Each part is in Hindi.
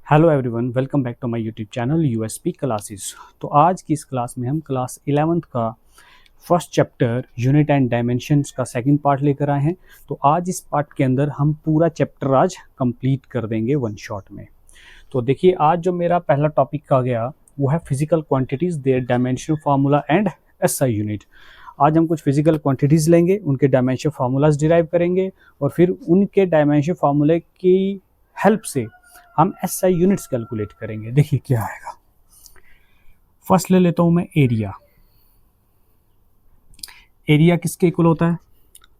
Hello everyone, welcome back to my YouTube channel USP classes. तो आज की इस क्लास में हम क्लास 11th का first chapter unit and dimensions का सेकंड पार्ट लेकर आए हैं। तो आज इस पार्ट के अंदर हम पूरा चैप्टर आज कंप्लीट कर देंगे वन शॉट में। तो देखिए, आज जो मेरा पहला टॉपिक का गया वो है physical quantities, their dimension formula and SI unit. आज हम कुछ फिजिकल क्वांटिटीज लेंगे, उनके डायमेंशन फार्मूलाज डिराइव करेंगे और फिर उनके डायमेंशन फार्मूले की हेल्प से हम एसआई यूनिट्स कैलकुलेट करेंगे। देखिए क्या आएगा। फर्स्ट ले लेता हूं मैं एरिया। एरिया किसके इक्वल होता है?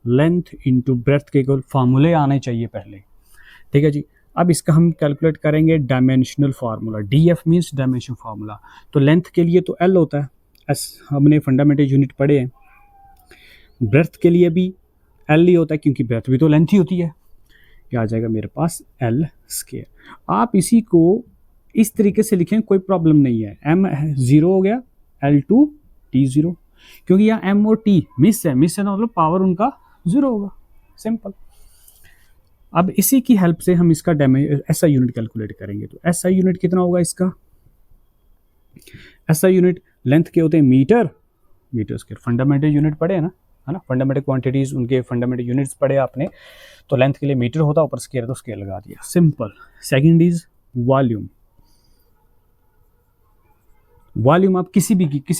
लेंथ इंटू ब्रेथ के इक्वल। फार्मूले आने चाहिए पहले, ठीक है जी। अब इसका हम कैलकुलेट करेंगे dimensional formula. DF means dimension formula. तो लेंथ के लिए तो एल होता है, एस हमने फंडामेंटल यूनिट पढ़े हैं। ब्रेथ के लिए भी एल ही होता है, क्योंकि ब्रेथ भी तो लेंथ ही होती है। क्या आ जाएगा मेरे पास? L square. आप इसी को इस तरीके से लिखें, कोई प्रॉब्लम नहीं है। एम 0 हो गया, एल टू टी 0, क्योंकि यहाँ एम और टी मिस है ना, मतलब पावर उनका 0 होगा। सिंपल। अब इसी की हेल्प से हम इसका एसआई यूनिट कैलकुलेट करेंगे। तो एसआई यूनिट कितना होगा इसका? एसआई यूनिट लेंथ के होते हैं metre, metre square. Fundamental unit पढ़े है ना, फंडामेंटल क्वांटिटीज, उनके फंडामेंटल यूनिट्स पढ़े आपने। तो लेंथ के लिए मीटर होता है, ऊपर स्केयर तो स्केयर लगा दिया, simple. Second is volume. Volume आप किसी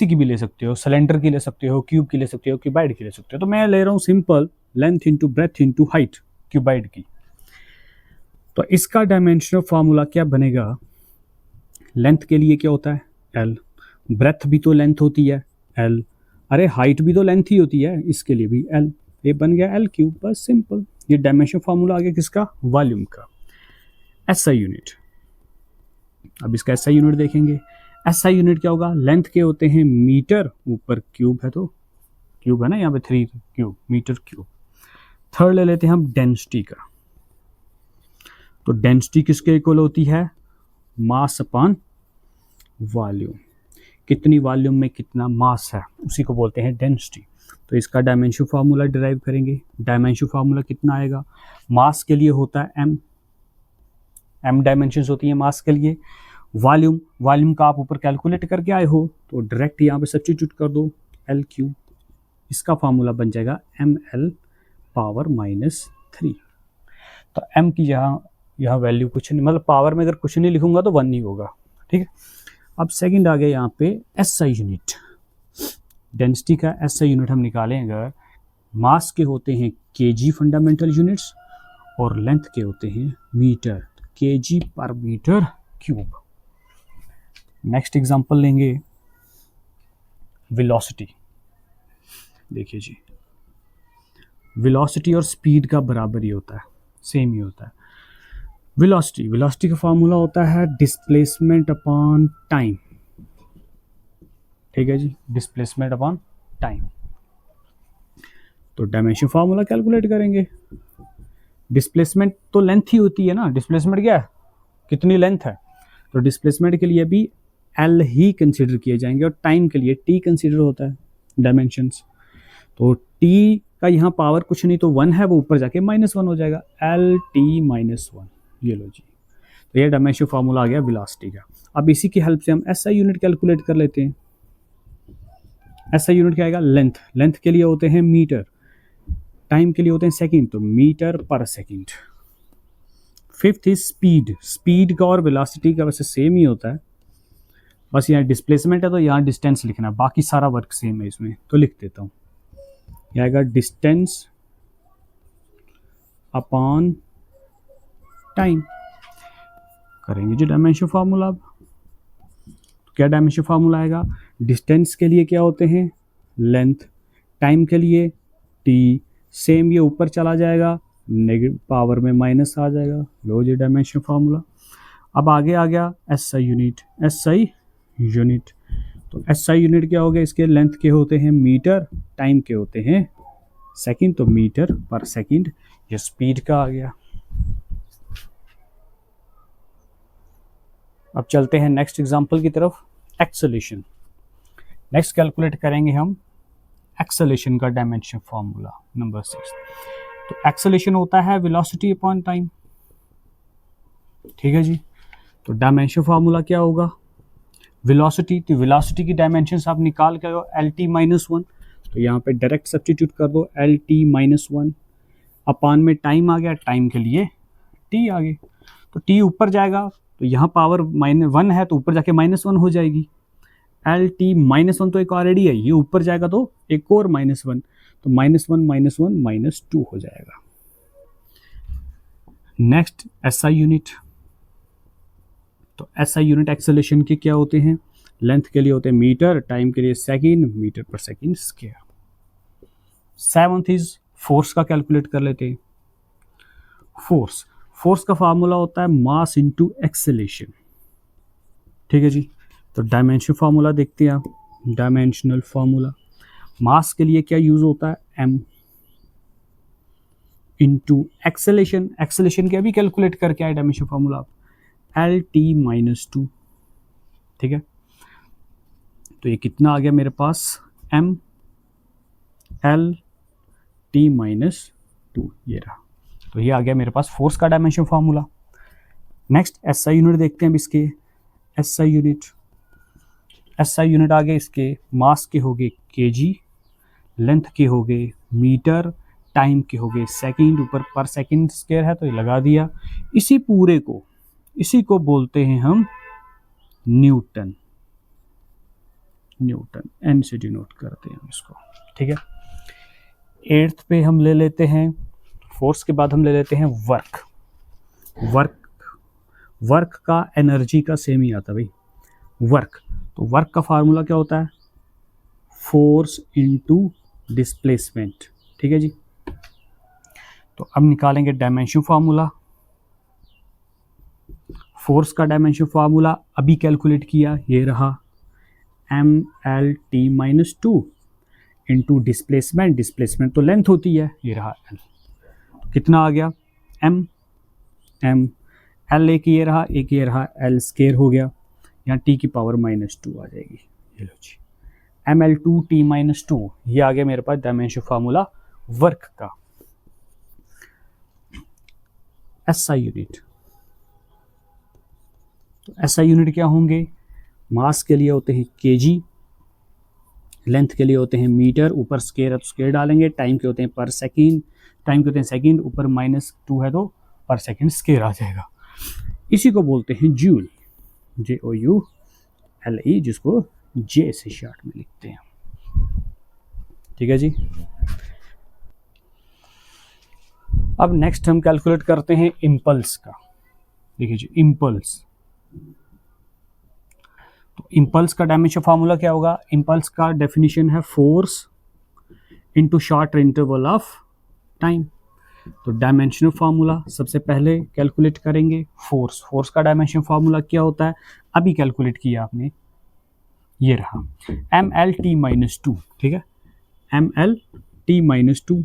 की भी ले सकते हो, सिलेंडर की ले सकते हो, क्यूब की ले सकते हो, क्यूबाइड की ले सकते हो। तो मैं ले रहा हूं simple length into breadth into height cuboid की। तो इसका डायमेंशनल फार्मूला क्या बनेगा? लेंथ के लिए क्या होता है? एल। ब्रेथ भी तो लेंथ होती है, एल। अरे हाइट भी तो लेंथ ही होती है, इसके लिए भी एल। ये बन गया एल क्यूब, बस सिंपल। ये डायमेंशन फार्मूला आ गया किसका? वॉल्यूम का। SI unit. अब इसका एसआई यूनिट देखेंगे। एसआई यूनिट क्या होगा? लेंथ के होते हैं मीटर, ऊपर क्यूब है, तो क्यूब है ना यहाँ पे 3 क्यूब, मीटर क्यूब। थर्ड ले लेते हैं हम डेंसिटी का। तो डेंसिटी किसके इक्वल होती है? Mass upon volume. कितनी वॉल्यूम में कितना मास है, उसी को बोलते हैं डेंसिटी। तो इसका डायमेंशन फार्मूला डिराइव करेंगे। डायमेंशन फार्मूला कितना आएगा? मास के लिए होता है एम डायमेंशंस होती है मास के लिए। वॉल्यूम का आप ऊपर कैलकुलेट करके आए हो, तो डायरेक्ट यहाँ पे सब्स्टिट्यूट कर दो, एल क्यूब। इसका फार्मूला बन जाएगा एम एल पावर -3। तो एम की यहाँ वैल्यू कुछ नहीं, मतलब पावर में अगर कुछ नहीं लिखूंगा तो 1 नहीं होगा, ठीक है। अब सेकंड आ गया यहाँ पे एसआई यूनिट। डेंसिटी का एसआई यूनिट हम निकालें अगर, मास के होते हैं केजी फंडामेंटल यूनिट्स और लेंथ के होते हैं मीटर, केजी पर मीटर क्यूब। नेक्स्ट एग्जांपल लेंगे वेलोसिटी। देखिए जी, वेलोसिटी और स्पीड का बराबर ही होता है, सेम ही होता है। वेलोसिटी का फार्मूला होता है डिस्प्लेसमेंट अपॉन टाइम, ठीक है जी, डिस्प्लेसमेंट अपॉन टाइम। तो डायमेंशन फार्मूला कैलकुलेट करेंगे। डिस्प्लेसमेंट तो लेंथ ही होती है ना, डिस्प्लेसमेंट क्या है, कितनी लेंथ है। तो डिस्प्लेसमेंट के लिए भी एल ही कंसीडर किए जाएंगे और टाइम के लिए टी कंसीडर होता है डायमेंशंस। तो टी का यहाँ पावर कुछ नहीं तो 1 है, वो ऊपर जाके -1 हो जाएगा, एल टी -1। ये लो जी। तो ये डायमेंशन फार्मूला आ गया वेलोसिटी का। अब इसी की हेल्प से हम एसआई यूनिट कैलकुलेट कर लेते हैं। एसआई यूनिट क्या आएगा? लेंथ के लिए होते हैं मीटर, टाइम के लिए होते हैं सेकंड, तो मीटर पर सेकंड। फिफ्थ इज स्पीड का और वेलोसिटी का वैसे सेम ही होता है, बस यहाँ डिस्प्लेसमेंट है तो यहाँ डिस्टेंस लिखना है, बाकी सारा वर्क सेम है इसमें। तो लिख देता हूँ, यह आएगा डिस्टेंस अपॉन टाइम। करेंगे जी डायमेंशन फार्मूला। अब क्या डायमेंशन फार्मूला आएगा? डिस्टेंस के लिए क्या होते हैं? लेंथ। टाइम के लिए टी, सेम ये ऊपर चला जाएगा, नेगेटिव पावर में माइनस आ जाएगा। लो जी डायमेंशन फार्मूला। अब आगे आ गया एसआई यूनिट। तो एसआई यूनिट क्या हो गया? इसके लेंथ के होते हैं मीटर, टाइम के होते हैं सेकंड, तो मीटर पर सेकंड। ये स्पीड का आ गया। अब चलते हैं नेक्स्ट एग्जांपल की तरफ, एक्सेलेरेशन। नेक्स्ट कैलकुलेट करेंगे हम एक्सेलेरेशन का डायमेंशन फार्मूला नंबर 6। तो एक्सेलेरेशन होता है वेलोसिटी अपॉन टाइम, ठीक है जी। तो डायमेंशन फार्मूला क्या होगा, वेलोसिटी, तो वेलोसिटी की डायमेंशंस आप निकाल के एल टी माइनस वन, तो यहाँ पे डायरेक्ट सब्स्टिट्यूट कर दो एल टी माइनस वन, अपान में टाइम आ गया, टाइम के लिए टी आ गई, तो टी ऊपर जाएगा तो यहाँ पावर -1 है तो ऊपर जाके -1 हो जाएगी, एल टी -1 तो एक ऑलरेडी है, ये ऊपर जाएगा तो एक और -1, तो -1 -2 हो जाएगा। नेक्स्ट एसआई यूनिट, तो एसआई यूनिट एक्सेलरेशन के क्या होते हैं, लेंथ के लिए होते हैं मीटर, टाइम के लिए सेकंड, मीटर पर second square. Seventh is force का कैलकुलेट कर लेते हैं। फोर्स का फार्मूला होता है मास इनटू एक्सेलरेशन, ठीक है जी। तो डायमेंशन फार्मूला देखते हैं आप, डायमेंशनल फार्मूला, मास के लिए क्या यूज होता है, एम इनटू एक्सेलरेशन, एक्सेलरेशन के अभी कैलकुलेट करके आए डायमेंशन फार्मूला आप, एल टी -2, ठीक है। तो ये कितना आ गया मेरे पास, एम एल टी -2, ये रहा। तो ये आ गया मेरे पास फोर्स का dimension formula. Next SI unit देखते हैं अब इसके, एसआई यूनिट आ गए इसके, मास के हो गए केजी, लेंथ के हो गए मीटर, टाइम के हो गए सेकंड, ऊपर पर सेकंड स्क्वायर है तो ये लगा दिया। इसी को बोलते हैं हम न्यूटन, एन से डिनोट करते हैं हम इसको, ठीक है। 8th पे हम ले लेते हैं, फोर्स के बाद हम ले लेते हैं वर्क का एनर्जी का सेम ही आता है भाई, वर्क। तो वर्क का फार्मूला क्या होता है, फोर्स इनटू डिस्प्लेसमेंट, ठीक है जी। तो अब निकालेंगे डायमेंशन फार्मूला, फोर्स का डायमेंशन फार्मूला अभी कैलकुलेट किया, ये रहा M L T -2 into displacement तो लेंथ होती है, ये रहा एल, कितना आ गया, एम एल, एक ये रहा एल स्क्वायर हो गया, यहाँ टी की पावर -2 आ जाएगी, ये लो जी, ml2 t -2, ये आ गया मेरे पास डायमेंशन फार्मूला वर्क का। एसआई यूनिट, तो एसआई यूनिट क्या होंगे, मास के लिए होते हैं केजी, लेंथ के लिए होते हैं मीटर, ऊपर स्क्वायर है तो स्क्वायर डालेंगे, टाइम के होते हैं पर सेकंड, टाइम के होते हैं सेकंड, ऊपर -2 है तो पर सेकंड स्क्वायर आ जाएगा। इसी को बोलते हैं जूल, JOULE, जिसको जे से शॉर्ट में लिखते हैं, ठीक है जी। अब नेक्स्ट हम कैलकुलेट करते हैं इम्पल्स का, देखिए जी इम्पल्स, तो इम्पल्स का डायमेंशन फार्मूला क्या होगा, इम्पल्स का डेफिनेशन है force into short interval of time. तो डायमेंशनल फार्मूला सबसे पहले कैलकुलेट करेंगे, फोर्स का डायमेंशन फार्मूला क्या होता है, अभी कैलकुलेट किया आपने, ये रहा mlt -2, ठीक है, mlt -2,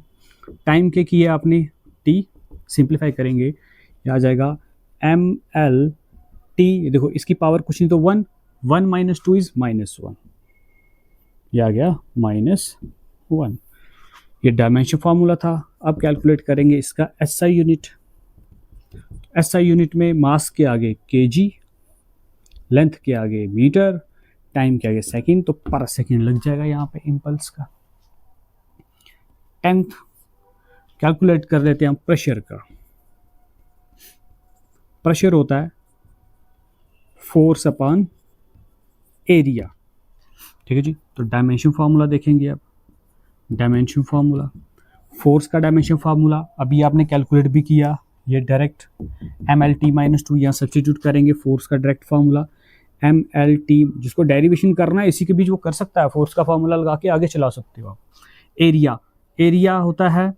टाइम के किए आपने t, सिंप्लीफाई करेंगे ये आ जाएगा mlt, देखो इसकी पावर कुछ नहीं तो 1 -2 इज -1, ये आ गया -1, ये डायमेंशन फार्मूला था। अब कैलकुलेट करेंगे इसका एसआई यूनिट, एसआई यूनिट में मास के आगे केजी, लेंथ के आगे मीटर, टाइम के आगे सेकंड, तो पर सेकंड लग जाएगा यहाँ पे इम्पल्स का। 10th कैलकुलेट कर लेते हैं हम प्रेशर का, प्रेशर होता है फोर्स अपॉन एरिया, ठीक है जी। तो डायमेंशन फार्मूला देखेंगे अब, डायमेंशन फार्मूला, फोर्स का डायमेंशन फार्मूला अभी आपने कैलकुलेट भी किया, ये डायरेक्ट mlt -2 यहाँ सब्स्टिट्यूट करेंगे, फोर्स का डायरेक्ट फार्मूला mlt, जिसको डेरिवेशन करना है इसी के बीच वो कर सकता है, फोर्स का फार्मूला लगा के आगे चला सकते हो आप। एरिया होता है,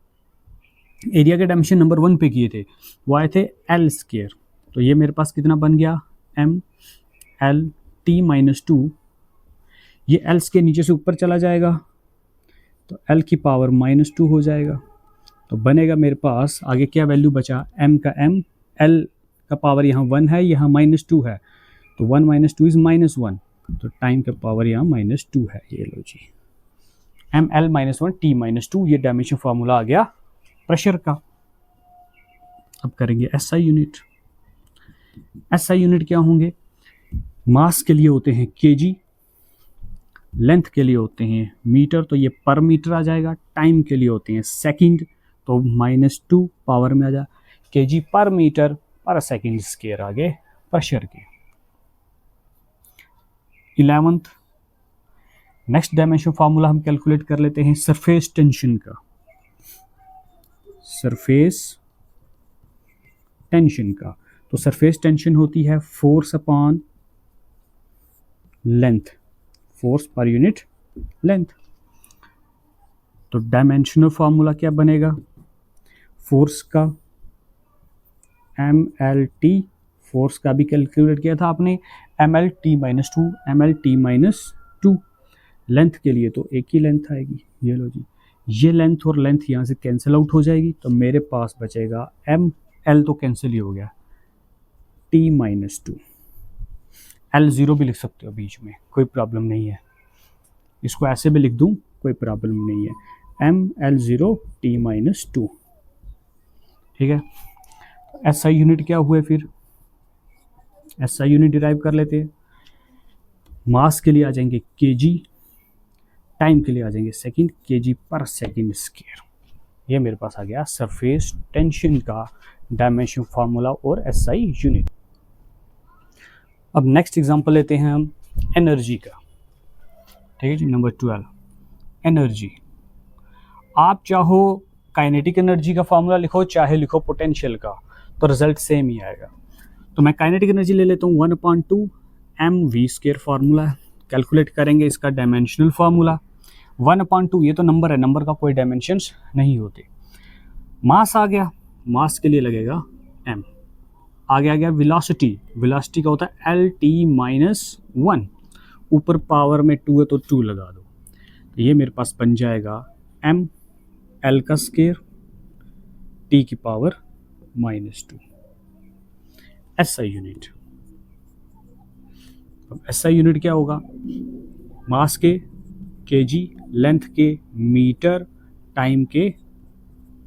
एरिया के डायमेंशन नंबर 1 पे किए थे, वो आए थे एल स्क्वायर, तो ये मेरे पास कितना बन गया mlt -2, ये एल के नीचे से ऊपर चला जाएगा तो एल की पावर -2 हो जाएगा, तो बनेगा मेरे पास आगे क्या वैल्यू बचा, m का m, l का पावर यहाँ 1 है, यहाँ -2 है, तो 1 -2 इज -1, तो टाइम का पावर यहाँ -2 है, ये लो जी ml -1 t -2, ये डायमेंशन फार्मूला आ गया प्रेशर का। अब करेंगे एसआई यूनिट, एसआई यूनिट क्या होंगे? मास के लिए होते हैं केजी, लेंथ के लिए होते हैं मीटर, तो ये पर मीटर आ जाएगा। टाइम के लिए होते हैं सेकंड, तो -2 पावर में आ जाए केजी पर मीटर पर सेकंड स्क्वायर आगे प्रेशर के। 11th नेक्स्ट डायमेंशन फार्मूला हम कैलकुलेट कर लेते हैं सरफेस टेंशन का। सरफेस टेंशन का, तो सरफेस टेंशन होती है force upon length, force per unit length. तो डायमेंशनल फार्मूला क्या बनेगा? फोर्स का MLT, फोर्स का भी कैलकुलेट किया था आपने, MLT-2, MLT-2। लेंथ के लिए तो एक ही लेंथ आएगी, ये लो जी, ये लेंथ और लेंथ यहाँ से कैंसिल आउट हो जाएगी, तो मेरे पास बचेगा ML तो कैंसिल ही हो गया, T-2। L0 भी लिख सकते हो बीच में, कोई प्रॉब्लम नहीं है, इसको ऐसे भी लिख दूं कोई प्रॉब्लम नहीं है, ML0 T-2। ठीक है, SI यूनिट क्या हुए फिर? SI यूनिट डिराइव कर लेते हैं। मास के लिए आ जाएंगे केजी, टाइम के लिए आ जाएंगे सेकंड, केजी पर सेकंड स्क्वायर। ये मेरे पास आ गया सरफेस टेंशन का डायमेंशन फार्मूला और SI यूनिट। अब नेक्स्ट एग्जांपल लेते हैं हम एनर्जी का। ठीक है जी, नंबर 12 एनर्जी। आप चाहो काइनेटिक एनर्जी का फार्मूला लिखो, चाहे लिखो पोटेंशियल का, तो रिजल्ट सेम ही आएगा। तो मैं काइनेटिक एनर्जी ले लेता हूँ 1/2 mv² फार्मूला कैलकुलेट करेंगे इसका डायमेंशनल फार्मूला। 1/2 ये तो नंबर है, नंबर का कोई डायमेंशंस नहीं होते। मास आ गया, मास के लिए लगेगा m। आगे आ गया वेलोसिटी, वेलोसिटी का होता है LT-1, ऊपर पावर में 2 है तो 2 लगा दो, तो ये मेरे पास बन जाएगा m L का स्क्वायर T की पावर -2। SI यूनिट, अब SI यूनिट क्या होगा? मास के केजी, लेंथ के मीटर, टाइम के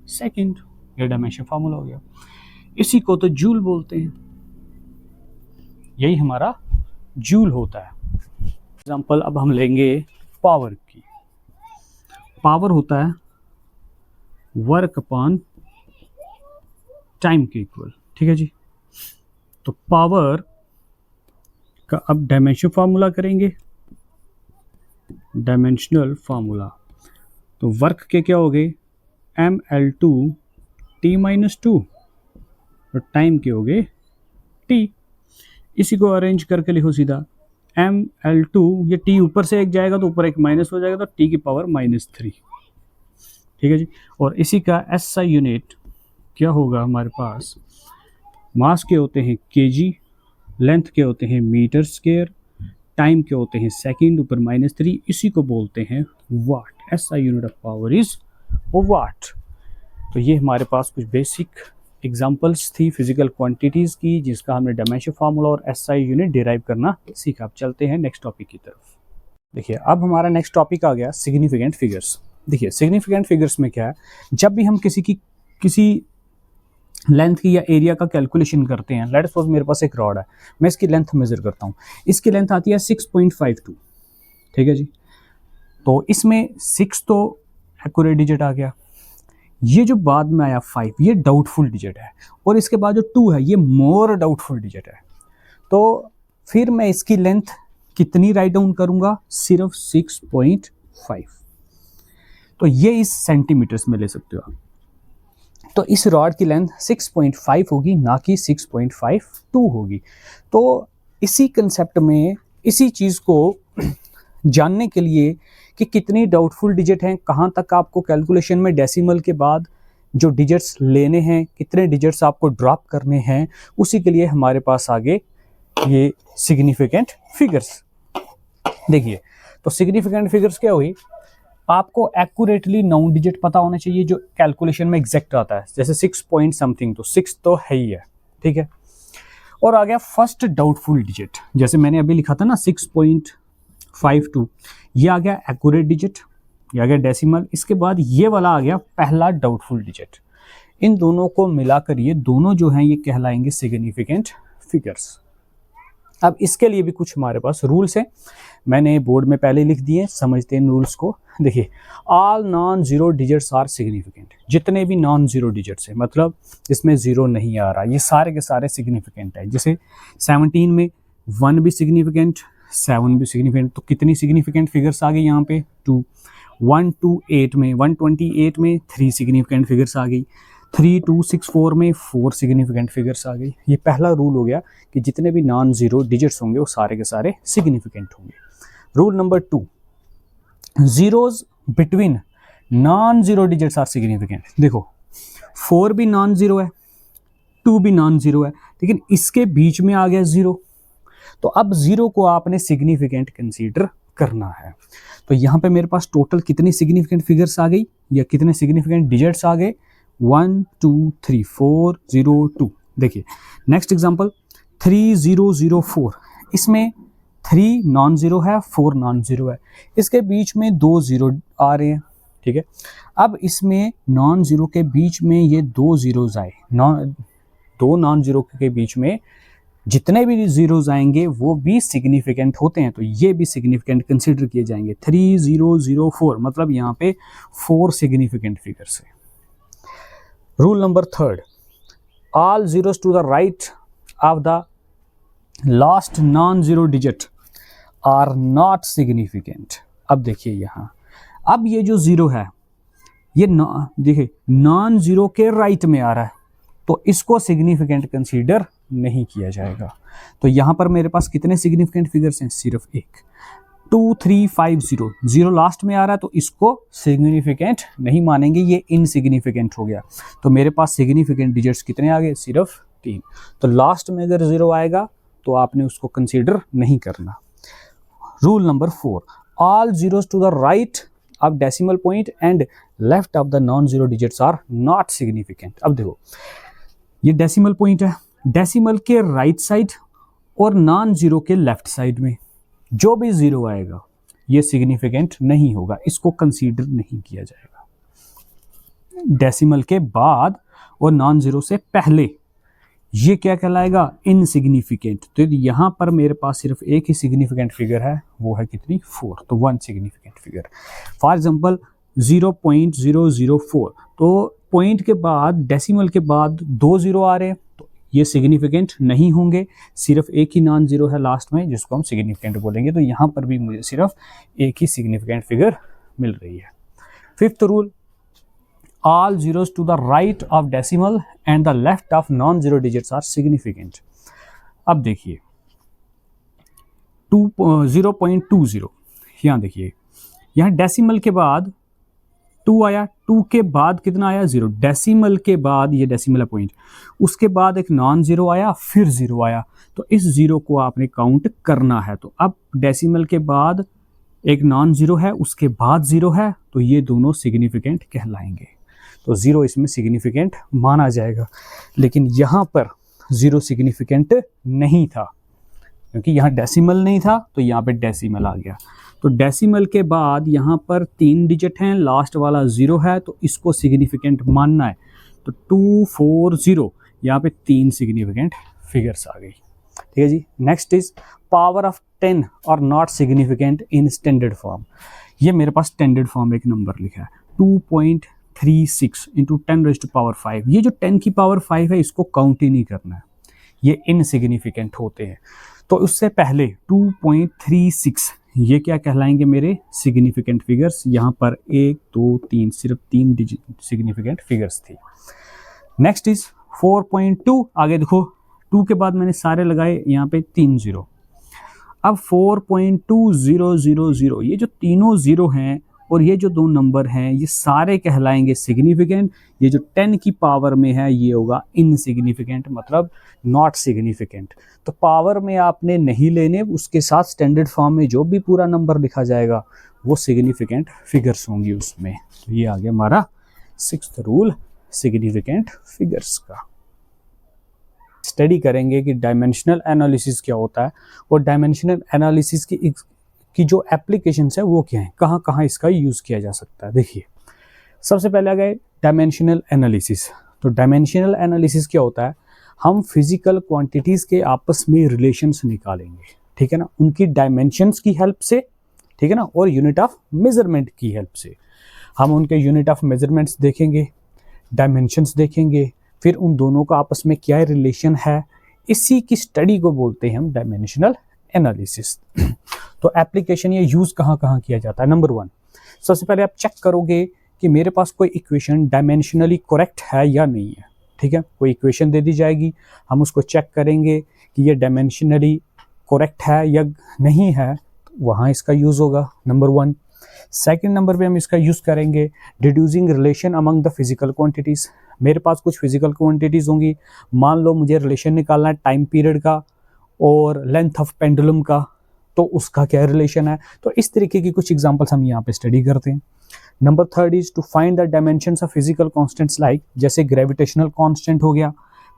सेकंड। ये डायमेंशन फार्मूला हो गया। इसी को तो जूल बोलते हैं, यही हमारा जूल होता है। एग्जांपल अब हम लेंगे पावर की। पावर होता है वर्क अपॉन टाइम के इक्वल। ठीक है जी, तो पावर का अब डायमेंशन फार्मूला करेंगे, डायमेंशनल फार्मूला। तो वर्क के क्या हो गए? ML2 T-2 और टाइम के हो गए T। इसी को अरेंज करके लिखो सीधा, ML2, ये T ऊपर से एक जाएगा तो ऊपर एक माइनस हो जाएगा, तो T की पावर -3। ठीक है जी, और इसी का SI यूनिट क्या होगा हमारे पास? मास के होते हैं केजी, लेंथ के होते हैं मीटर स्क्वायर, टाइम के होते हैं सेकंड, ऊपर -3, इसी को बोलते हैं वाट। SI unit of power is what. तो ये हमारे पास कुछ बेसिक एग्जांपल्स थी फिजिकल क्वांटिटीज़ की, जिसका हमने डायमेंशन फार्मूला और SI यूनिट डिराइव करना सीखा। अब चलते हैं नेक्स्ट टॉपिक की तरफ। देखिए, अब हमारा नेक्स्ट टॉपिक आ गया सिग्निफिकेंट फिगर्स। देखिए, सिग्निफिकेंट फिगर्स में क्या है, जब भी हम किसी लेंथ की या एरिया का कैलकुलेशन करते हैं, लेट्स सपोज मेरे पास एक रॉड है, मैं इसकी लेंथ मेजर करता हूँ, इसकी लेंथ आती है 6.52। ठीक है जी, तो इसमें 6 तो एक्यूरेट डिजिट आ गया, ये जो बाद में आया 5 ये डाउटफुल डिजिट है, और इसके बाद जो 2 है ये मोर डाउटफुल डिजिट है। तो फिर मैं इसकी लेंथ कितनी राइट डाउन करूंगा? सिर्फ 6.5। तो ये इस सेंटीमीटर्स में ले सकते हो आप। तो इस रॉड की लेंथ 6.5 होगी, ना कि 6.52 होगी। तो इसी कंसेप्ट में इसी चीज़ को जानने के लिए कि कितनी डाउटफुल डिजिट हैं, कहाँ तक आपको कैलकुलेशन में डेसिमल के बाद जो डिजिट्स लेने हैं, कितने डिजिट्स आपको ड्रॉप करने हैं, उसी के लिए हमारे पास आगे ये सिग्निफिकेंट फिगर्स। देखिए, तो सिग्निफिकेंट फिगर्स क्या हुई? आपको एक्यूरेटली 9 डिजिट पता होना चाहिए जो कैलकुलेशन में एग्जैक्ट आता है, जैसे 6 पॉइंट समथिंग, तो 6 तो है ही है। ठीक है, और आ गया फर्स्ट डाउटफुल डिजिट, जैसे मैंने अभी लिखा था ना 6.52, ये आ गया एक्यूरेट डिजिट, ये आ गया डेसिमल। इसके बाद ये वाला आ गया पहला डाउटफुल डिजिट। इन दोनों को मिलाकर ये दोनों जो हैं ये कहलाएंगे सिग्निफिकेंट फिगर्स। अब इसके लिए भी कुछ हमारे पास रूल्स हैं, मैंने बोर्ड में पहले लिख दिए, समझते हैं रूल्स को। देखिए, all non zero digits are significant, जितने भी नॉन जीरो डिजिट्स हैं, मतलब इसमें जीरो नहीं आ रहा, ये सारे के सारे सिग्निफिकेंट है। जैसे 17 में 1 भी सिग्निफिकेंट, 7 भी सिग्निफिकेंट, तो कितनी सिग्निफिकेंट फिगर्स आ गई यहाँ पे 2। 128 में 128 में 3 सिग्निफिकेंट फिगर्स आ गई। 3264 में 4 सिग्निफिकेंट फिगर्स आ गई। ये पहला रूल हो गया कि जितने भी नॉन जीरो डिजिट्स होंगे वो सारे के सारे सिग्निफिकेंट होंगे। Rule number 2, zeros between non zero digits are significant. देखो 4 भी नॉन जीरो है, 2 भी नॉन जीरो है, लेकिन इसके बीच में आ गया जीरो, तो अब जीरो को आपने सिग्निफिकेंट कंसीडर करना है। तो यहाँ पे मेरे पास टोटल कितनी सिग्निफिकेंट फिगर्स आ गई या कितने सिग्निफिकेंट डिजिट्स आ गए, 1 2 3 4 0 2। देखिए नेक्स्ट एग्जांपल 3004, इसमें 3 नॉन जीरो है, 4 नॉन जीरो है, इसके बीच में 2 जीरो आ रहे हैं, ठीक है। अब इसमें नॉन जीरो के बीच में ये 2 जीरोज आए, दो नॉन जीरो के बीच में जितने भी जीरोज आएंगे वो भी सिग्निफिकेंट होते हैं, तो ये भी सिग्निफिकेंट कंसीडर किए जाएंगे। 3004 मतलब यहाँ पे 4 सिग्निफिकेंट फिगर्स है। Rule number 3, all zeros to the right of the last non zero digit are not significant. अब देखिए यहाँ, अब ये जो जीरो है ये देखिए नॉन जीरो के राइट में आ रहा है, तो इसको सिग्निफिकेंट कंसीडर नहीं किया जाएगा। तो यहाँ पर मेरे पास कितने सिग्निफिकेंट फिगर्स हैं, सिर्फ एक। 2350 जीरो लास्ट में आ रहा है, तो इसको सिग्निफिकेंट नहीं मानेंगे, ये इनसिग्निफिकेंट हो गया। तो मेरे पास सिग्निफिकेंट डिजिट्स कितने आ गए, सिर्फ 3। तो लास्ट में अगर जीरो आएगा तो आपने उसको कंसीडर नहीं करना। Rule number 4, all zeros to the right of decimal point and left of the non zero digits are not significant. अब देखो ये डेसिमल पॉइंट है, डेसिमल के राइट साइड और नॉन जीरो के लेफ्ट साइड में जो भी जीरो आएगा ये सिग्निफिकेंट नहीं होगा, इसको कंसीडर नहीं किया जाएगा। डेसिमल के बाद और नॉन जीरो से पहले ये क्या कहलाएगा, इनसिग्निफिकेंट। तो यहाँ पर मेरे पास सिर्फ एक ही सिग्निफिकेंट फिगर है, वो है कितनी, 4, तो 1 सिग्निफिकेंट फिगर। फॉर एग्जांपल 0.004, तो पॉइंट के बाद डेसिमल के बाद 2 जीरो आ रहे हैं, तो ये सिग्निफिकेंट नहीं होंगे, सिर्फ एक ही नॉन जीरो है लास्ट में जिसको हम सिग्निफिकेंट बोलेंगे। तो यहाँ पर भी मुझे सिर्फ एक ही सिग्निफिकेंट फिगर मिल रही है। 5th rule, all zeros to the right of decimal and the left of non-zero digits are significant। अब देखिए 0.20, यहाँ देखिए यहाँ डेसिमल के बाद 2 आया, 2 के बाद कितना आया, 0। डेसिमल के बाद ये डेसिमल पॉइंट, उसके बाद एक नॉन जीरो आया, फिर 0 आया, तो इस 0 को आपने काउंट करना है। तो अब डेसिमल के बाद एक नॉन जीरो है, उसके बाद 0 है, तो ये दोनों सिग्निफिकेंट कहलाएंगे, तो 0 इसमें सिग्निफिकेंट माना जाएगा। लेकिन यहाँ पर 0 सिग्निफिकेंट नहीं था, क्योंकि यहाँ डेसिमल नहीं था, तो यहाँ पे डेसिमल आ गया। तो डेसिमल के बाद यहाँ पर 3 डिजिट हैं, लास्ट वाला 0 है, तो इसको सिग्निफिकेंट मानना है। तो 240 यहाँ पे 3 सिग्निफिकेंट फिगर्स आ गई, ठीक है जी। नेक्स्ट इज पावर ऑफ 10 और not significant in standard form. ये मेरे पास स्टैंडर्ड फॉर्म एक नंबर लिखा है, 2.36 इंटू 10⁵5। ये जो 10 की पावर 5 है इसको काउंट ही नहीं करना है, ये इनसिग्निफिकेंट होते हैं। तो उससे पहले 2.36 ये क्या कहलाएंगे, मेरे सिग्निफिकेंट फिगर्स। यहाँ पर 1 2 3 सिर्फ 3 डिजिट सिग्निफिकेंट फिगर्स थी। नेक्स्ट इज 4.2, आगे देखो 2 के बाद मैंने सारे लगाए, यहाँ पे 3 जीरो। अब 4.2000, ये जो तीनों जीरो हैं और ये जो 2 नंबर हैं ये सारे कहलाएंगे सिग्निफिकेंट। ये जो 10 की पावर में है ये होगा इनसिग्निफिकेंट, मतलब नॉट सिग्निफिकेंट। तो पावर में आपने नहीं लेने, उसके साथ स्टैंडर्ड फॉर्म में जो भी पूरा नंबर लिखा जाएगा वो सिग्निफिकेंट फिगर्स होंगी उसमें। तो ये आ गया हमारा 6th रूल सिग्निफिकेंट फिगर्स का। स्टडी करेंगे कि डायमेंशनल एनालिसिस क्या होता है और डायमेंशनल एनालिसिस की जो एप्लीकेशंस है वो क्या है, कहाँ कहाँ इसका यूज़ किया जा सकता है। देखिए सबसे पहले आ गए डायमेंशनल एनालिसिस। तो डायमेंशनल एनालिसिस क्या होता है, हम फिजिकल क्वांटिटीज के आपस में रिलेशंस निकालेंगे, ठीक है ना, उनकी डायमेंशंस की हेल्प से, ठीक है ना, और यूनिट ऑफ मेजरमेंट की हेल्प से। हम उनके यूनिट ऑफ मेजरमेंट्स देखेंगे, डायमेंशंस देखेंगे, फिर उन दोनों का आपस में क्या रिलेशन है, इसी की स्टडी को बोलते हैं हम डायमेंशनल एनालिसिस। तो एप्लीकेशन या यूज कहाँ कहाँ किया जाता है? नंबर 1, सबसे पहले आप चेक करोगे कि मेरे पास कोई इक्वेशन डायमेंशनली करेक्ट है या नहीं है, ठीक है। कोई इक्वेशन दे दी जाएगी, हम उसको चेक करेंगे कि ये डायमेंशनली करेक्ट है या नहीं है, तो वहाँ इसका यूज़ होगा, नंबर 1। सेकंड नंबर पे हम इसका यूज़ करेंगे deducing relation among the physical quantities. मेरे पास कुछ फिजिकल क्वांटिटीज़ होंगी, मान लो मुझे रिलेशन निकालना है टाइम पीरियड का और लेंथ ऑफ पेंडुलम का, तो उसका क्या रिलेशन है। तो इस तरीके की कुछ एग्जांपल्स हम यहाँ पे स्टडी करते हैं। Number 3 is to find the dimensions of physical constants, like जैसे ग्रेविटेशनल कांस्टेंट हो गया,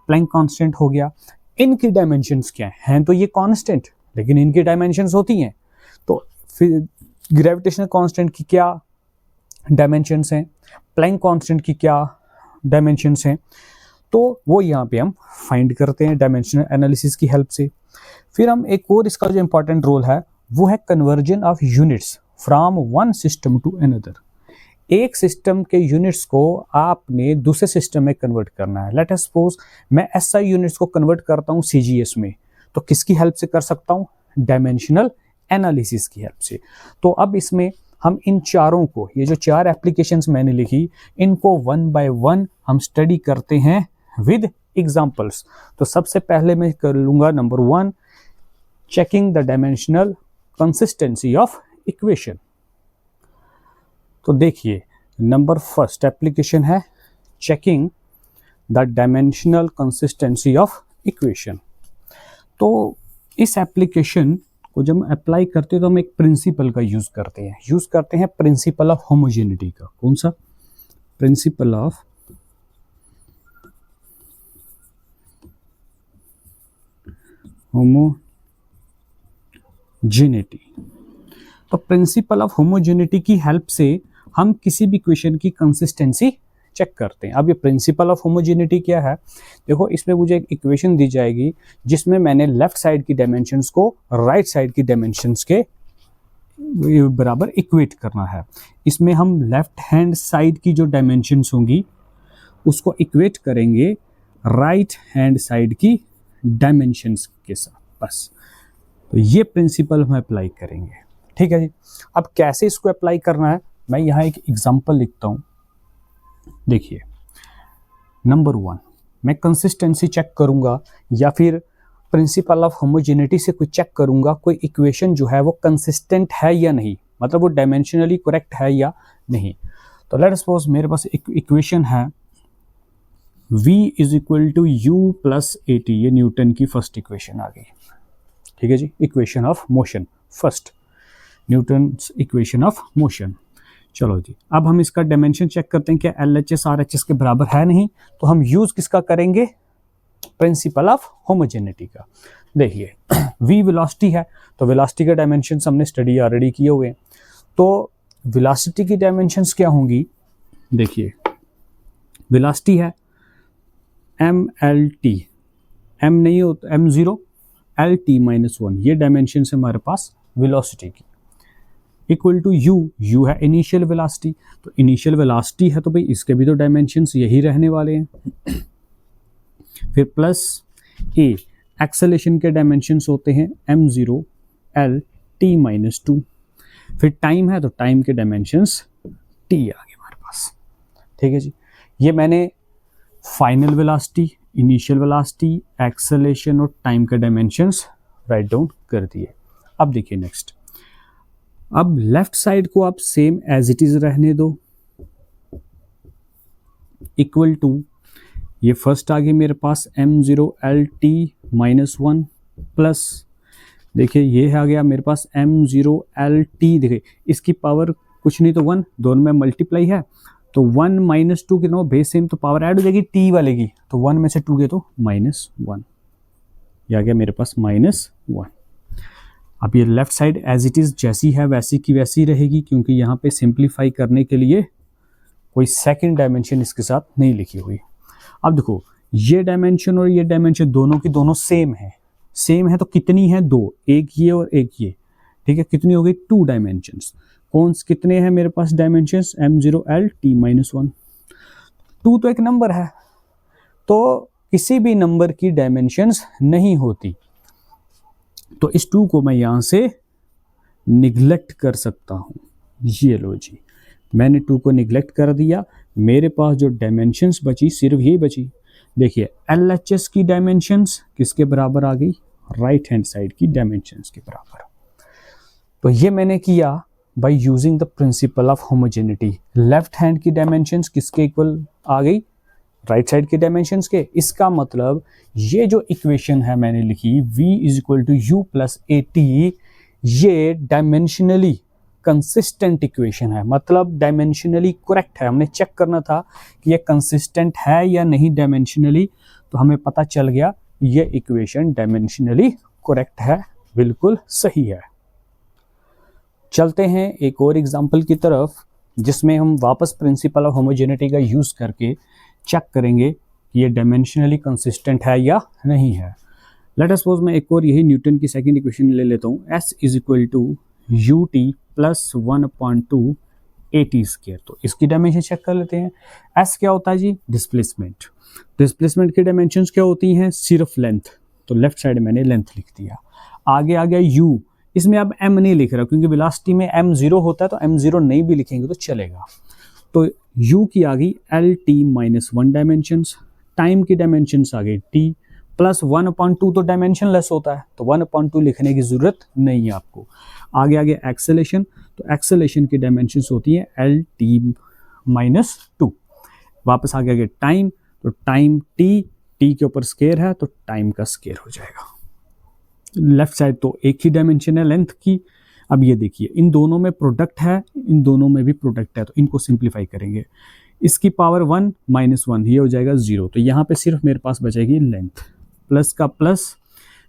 प्लैंक कांस्टेंट हो गया, इनकी डायमेंशंस क्या हैं? तो ये कांस्टेंट, लेकिन इनकी डायमेंशंस होती हैं। तो फिर ग्रेविटेशनल कांस्टेंट की क्या डायमेंशंस हैं, प्लैंक कांस्टेंट की क्या डायमेंशंस हैं, तो वो यहाँ पे हम फाइंड करते हैं डायमेंशनल एनालिसिस की हेल्प से। फिर हम एक और इसका जो इंपॉर्टेंट रोल है वो है conversion of units from one system to another. एक सिस्टम के यूनिट्स को आपने दूसरे सिस्टम में कन्वर्ट करना है। लेट अस सपोज मैं एसआई यूनिट्स को कन्वर्ट करता हूँ सीजीएस में, तो किसकी हेल्प से कर सकता हूँ? डायमेंशनल एनालिसिस की हेल्प से। तो अब इसमें हम इन चारों को, ये जो 4 एप्लीकेशंस मैंने लिखी, इनको 1 बाय 1 हम स्टडी करते हैं विद एग्जांपल्स। तो सबसे पहले मैं कर लूंगा number 1, checking the dimensional consistency of equation. तो देखिए नंबर 1 एप्लीकेशन है checking the dimensional consistency of equation. तो इस एप्लीकेशन को जब हम अप्लाई करते हैं तो हम एक प्रिंसिपल का यूज करते हैं प्रिंसिपल ऑफ होमोजेनिटी का। कौन सा? Principle of homogeneity. तो प्रिंसिपल ऑफ होमोजेनिटी की हेल्प से हम किसी भी इक्वेशन की कंसिस्टेंसी चेक करते हैं। अब ये प्रिंसिपल ऑफ होमोजेनिटी क्या है? देखो, इसमें मुझे एक इक्वेशन दी जाएगी जिसमें मैंने लेफ्ट साइड की डायमेंशंस को राइट साइड की डायमेंशंस के बराबर इक्वेट करना है। इसमें हम लेफ्ट हैंड साइड की जो डायमेंशंस होंगी उसको इक्वेट करेंगे राइट हैंड साइड की डायमेंशंस के साथ, बस। तो ये प्रिंसिपल हम अप्लाई करेंगे, ठीक है जी। अब कैसे इसको अप्लाई करना है, मैं यहाँ एक एग्जांपल लिखता हूँ। देखिए, नंबर 1, मैं कंसिस्टेंसी चेक करूंगा या फिर प्रिंसिपल ऑफ होमोजेनिटी से कोई चेक करूंगा कोई इक्वेशन जो है वो कंसिस्टेंट है या नहीं, मतलब वो डायमेंशनली करेक्ट है या नहीं। तो लेट सपोज मेरे पास एक इक्वेशन है v is equal to u plus AT, ये न्यूटन की फर्स्ट इक्वेशन आ गई, ठीक है जी। Equation of motion, first Newton's equation of motion. चलो जी, अब हम इसका डायमेंशन चेक करते हैं क्या LHS RHS के बराबर है नहीं, तो हम यूज किसका करेंगे? प्रिंसिपल ऑफ होमोजेनिटी का। देखिए v वेलोसिटी है, तो वेलोसिटी के डायमेंशंस हमने स्टडी ऑलरेडी किए हुए हैं। तो वेलोसिटी की डायमेंशंस क्या होंगी? देखिए, वेलोसिटी है mLT, m नहीं हो तो m0 LT -1, ये डायमेंशन है हमारे पास वेलोसिटी की, इक्वल टू u है इनिशियल वेलोसिटी। तो इनिशियल वेलोसिटी है तो भाई इसके भी तो डायमेंशंस यही रहने वाले हैं। फिर प्लस a, एक्सेलेरेशन के डायमेंशंस होते हैं m0 LT -2। फिर टाइम है तो टाइम के डायमेंशंस t आ गए हमारे पास, ठीक है जी। ये मैंने final velocity, initial velocity, acceleration और टाइम के डायमेंशंस राइट डाउन कर दिए। अब देखिए नेक्स्ट, अब लेफ्ट साइड को आप सेम एज इट इज रहने दो, इक्वल टू, ये फर्स्ट आ गई मेरे पास m0 LT -1 प्लस, देखिए ये आ गया मेरे पास m0 LT, देखिए इसकी पावर कुछ नहीं तो 1, दोनों में मल्टीप्लाई है तो 1 -2 कितना बेस सेम, तो पावर ऐड हो जाएगी t वाले की, तो 1 में से 2 गए तो -1, ये आ गया मेरे पास -1। अब ये left side as it is जैसी है वैसी की वैसी रहेगी, क्योंकि यहाँ पे सिंप्लीफाई करने के लिए कोई सेकंड डायमेंशन इसके साथ नहीं लिखी हुई। अब देखो, ये डायमेंशन और ये डायमेंशन दोनों की दोनों सेम है तो कितनी है? 2, एक ये और एक ये, ठीक है। कितनी हो गई? 2 डायमेंशंस। कौन से कितने हैं मेरे पास डायमेंशंस? m0l t-1। 2 तो एक नंबर है, तो किसी भी नंबर की डायमेंशंस नहीं होती, तो इस 2 को मैं यहां से निगलेक्ट कर सकता हूं। ये लो जी, मैंने 2 को निगलेक्ट कर दिया। मेरे पास जो डायमेंशंस बची सिर्फ ये बची। देखिए LHS की डायमेंशंस किसके बराबर आ गई? राइट हैंड साइड की डायमेंशंस के बराबर। तो ये मैंने किया by using the principle of homogeneity. Left hand की डायमेंशंस किसके इक्वल आ गई? राइट साइड के डायमेंशंस के। इसका मतलब ये जो इक्वेशन है मैंने लिखी v = u + at, ये डायमेंशनली कंसिस्टेंट इक्वेशन है, मतलब डायमेंशनली करेक्ट है। हमने चेक करना था कि ये कंसिस्टेंट है या नहीं डायमेंशनली, तो हमें पता चल गया ये इक्वेशन डायमेंशनली करेक्ट है, बिल्कुल सही है। चलते हैं एक और एग्जांपल की तरफ, जिसमें हम वापस प्रिंसिपल ऑफ होमोजेनिटी का यूज करके चेक करेंगे कि ये डायमेंशनली कंसिस्टेंट है या नहीं है। लेट अस सपोज मैं एक और यही न्यूटन की सेकंड इक्वेशन ले लेता हूँ, S = ut + 1/2 at²। तो इसकी डायमेंशन चेक कर लेते हैं। S क्या होता है जी? डिस्प्लेसमेंट। डिस्प्लेसमेंट की डायमेंशंस क्या होती हैं? सिर्फ लेंथ, तो लेफ्ट साइड मैंने लेंथ लिख दिया। आगे आ गया u, इसमें अब m नहीं लिख रहा क्योंकि वेलोसिटी में m0 होता है, तो m0 नहीं भी लिखेंगे तो चलेगा। तो u की आ गई lt-1 डायमेंशंस, टाइम की डायमेंशंस आ गई t, + 1/2 तो डायमेंशन लेस होता है, तो 1/2 लिखने की जरूरत नहीं है आपको। आगे एक्सेलेरेशन, तो एक्सेलेरेशन की डायमेंशंस होती है lt-2। वापस आ गया टाइम, तो टाइम t के ऊपर स्केयर है तो टाइम का स्केयर हो जाएगा। लेफ्ट साइड तो एक ही डायमेंशन है लेंथ की। अब ये देखिए इन दोनों में प्रोडक्ट है, इन दोनों में भी प्रोडक्ट है, तो इनको सिंप्लीफाई करेंगे। इसकी पावर 1 - 1, ये हो जाएगा 0। तो यहाँ पे सिर्फ मेरे पास बचेगी लेंथ, प्लस का प्लस,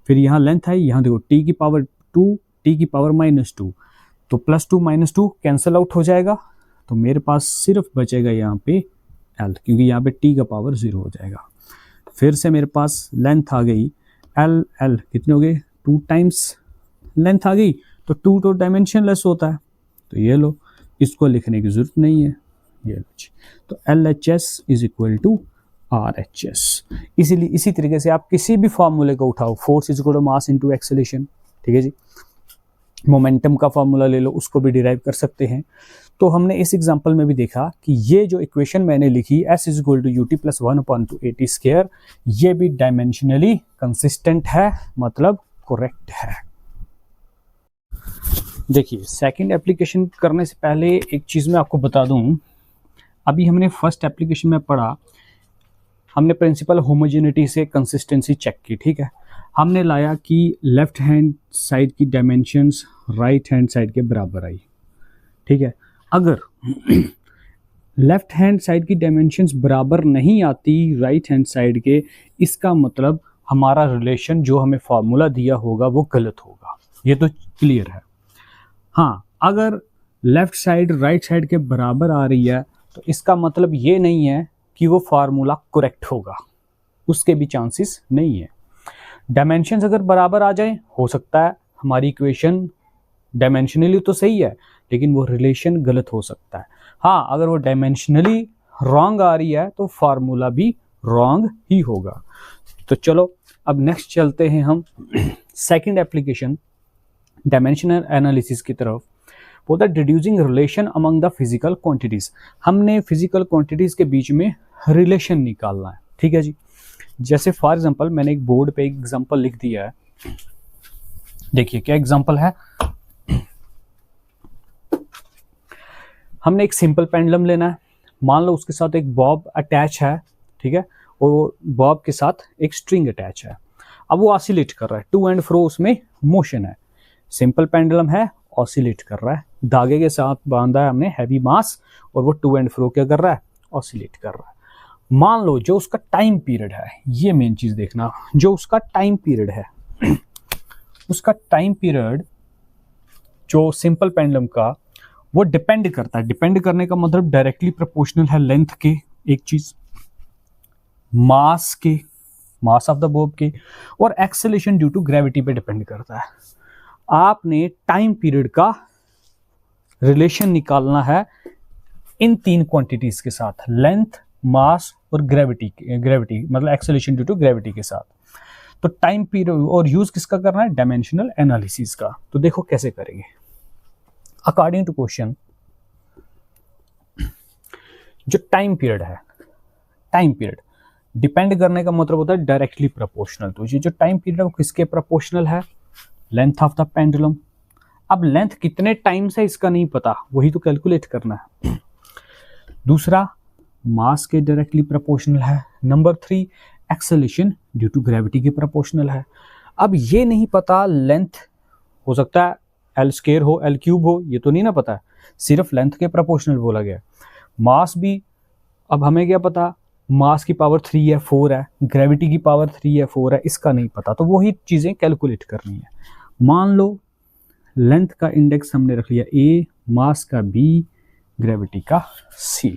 फिर यहाँ लेंथ है, यहाँ देखो t की पावर 2, t की पावर -2, तो +2 - 2 कैंसिल आउट हो जाएगा, तो मेरे पास सिर्फ बचेगा यहाँ पे l, क्योंकि यहाँ पे t का पावर 0 हो जाएगा। फिर से मेरे पास लेंथ आ गई l कितने हो गए? 2 टाइम्स लेंथ आ गई, तो 2 तो डायमेंशन लेस होता है, तो ये लो, इसको लिखने की जरूरत नहीं है, ये लो जी। तो LHS = RHS। इसीलिए इसी तरीके से आप किसी भी फॉर्मूले को उठाओ, फोर्स = मास × एक्सेलेरेशन, ठीक है जी। मोमेंटम का फॉर्मूला ले लो, उसको भी डिराइव कर सकते हैं। तो हमने इस एग्जांपल में भी देखा कि ये जो इक्वेशन मैंने लिखी S = ut + 1/2 at², ये भी डायमेंशनली कंसिस्टेंट है, मतलब करेक्ट है। देखिए सेकंड एप्लीकेशन करने से पहले एक चीज़ मैं आपको बता दूं, अभी हमने फर्स्ट एप्लीकेशन में पढ़ा, हमने प्रिंसिपल होमोजेनिटी से कंसिस्टेंसी चेक की, ठीक है। हमने लाया कि लेफ्ट हैंड साइड की डायमेंशंस राइट हैंड साइड के बराबर आई, ठीक है। अगर लेफ्ट हैंड साइड की डायमेंशंस बराबर नहीं आती राइट हैंड साइड के, इसका मतलब हमारा रिलेशन जो हमें फार्मूला दिया होगा वो गलत होगा, ये तो क्लियर है। हाँ, अगर लेफ्ट साइड राइट साइड के बराबर आ रही है तो इसका मतलब ये नहीं है कि वो फार्मूला करेक्ट होगा, उसके भी चांसेस नहीं है। डायमेंशंस अगर बराबर आ जाए, हो सकता है हमारी इक्वेशन डायमेंशनली तो सही है लेकिन वो रिलेशन गलत हो सकता है। हाँ, अगर वो डायमेंशनली रॉन्ग आ रही है तो फार्मूला भी रॉन्ग ही होगा। तो चलो अब नेक्स्ट चलते हैं हम सेकंड एप्लीकेशन डायमेंशनल एनालिसिस की तरफ। बोलता है deducing relation among the physical quantities. हमने फिजिकल क्वांटिटीज के बीच में रिलेशन निकालना है, ठीक है जी। जैसे फॉर एग्जांपल मैंने एक बोर्ड पे एक एग्जांपल लिख दिया है, देखिए क्या एग्जांपल है। हमने एक सिंपल पेंडुलम लेना है, मान लो उसके साथ एक बॉब अटैच है, ठीक है, और बॉब के साथ एक स्ट्रिंग अटैच है। अब वो ऑसिलेट कर रहा है, टू एंड फ्रो उसमें मोशन है। सिंपल पेंडुलम है, ऑसिलेट कर रहा है, धागे के साथ बांधा है हमने हैवी मास, और वो टू एंड फ्रो क्या कर रहा है? ऑसिलेट कर रहा है। मान लो जो उसका टाइम पीरियड है, ये मेन चीज देखना, जो उसका टाइम पीरियड है उसका टाइम पीरियड जो सिंपल पेंडुलम का, वो डिपेंड करता है। डिपेंड करने का मतलब डायरेक्टली प्रोपोर्शनल है लेंथ के, एक चीज मास ऑफ द बॉब के, और एक्सेलेरेशन ड्यू टू ग्रेविटी पे डिपेंड करता है। आपने टाइम पीरियड का रिलेशन निकालना है इन तीन क्वांटिटीज के साथ, लेंथ, मास और ग्रेविटी मतलब एक्सेलेरेशन ड्यू टू ग्रेविटी के साथ। तो टाइम पीरियड और यूज किसका करना है, डायमेंशनल एनालिसिस का। तो देखो कैसे करेंगे। अकॉर्डिंग टू क्वेश्चन, जो टाइम पीरियड है, टाइम पीरियड डिपेंड करने का मतलब होता है डायरेक्टली प्रोपोर्शनल। तो ये जो टाइम पीरियड है वो किसके प्रोपोर्शनल है, लेंथ ऑफ द पेंडुलम। अब लेंथ कितने टाइम से इसका नहीं पता, वही तो कैलकुलेट करना है। दूसरा, मास के डायरेक्टली प्रोपोर्शनल है। Number 3, acceleration due to gravity के प्रोपोर्शनल है। अब ये नहीं पता, लेंथ हो सकता है एल स्क्वायर हो, एल क्यूब हो, ये तो नहीं ना पता है, सिर्फ लेंथ के प्रोपोर्शनल बोला गया। मास भी, अब हमें क्या पता, मास की पावर 3 है, 4 है, ग्रेविटी की पावर 3 है, 4 है, इसका नहीं पता। तो वही चीज़ें कैलकुलेट करनी है। मान लो लेंथ का इंडेक्स हमने रख लिया A, मास का B, ग्रेविटी का C।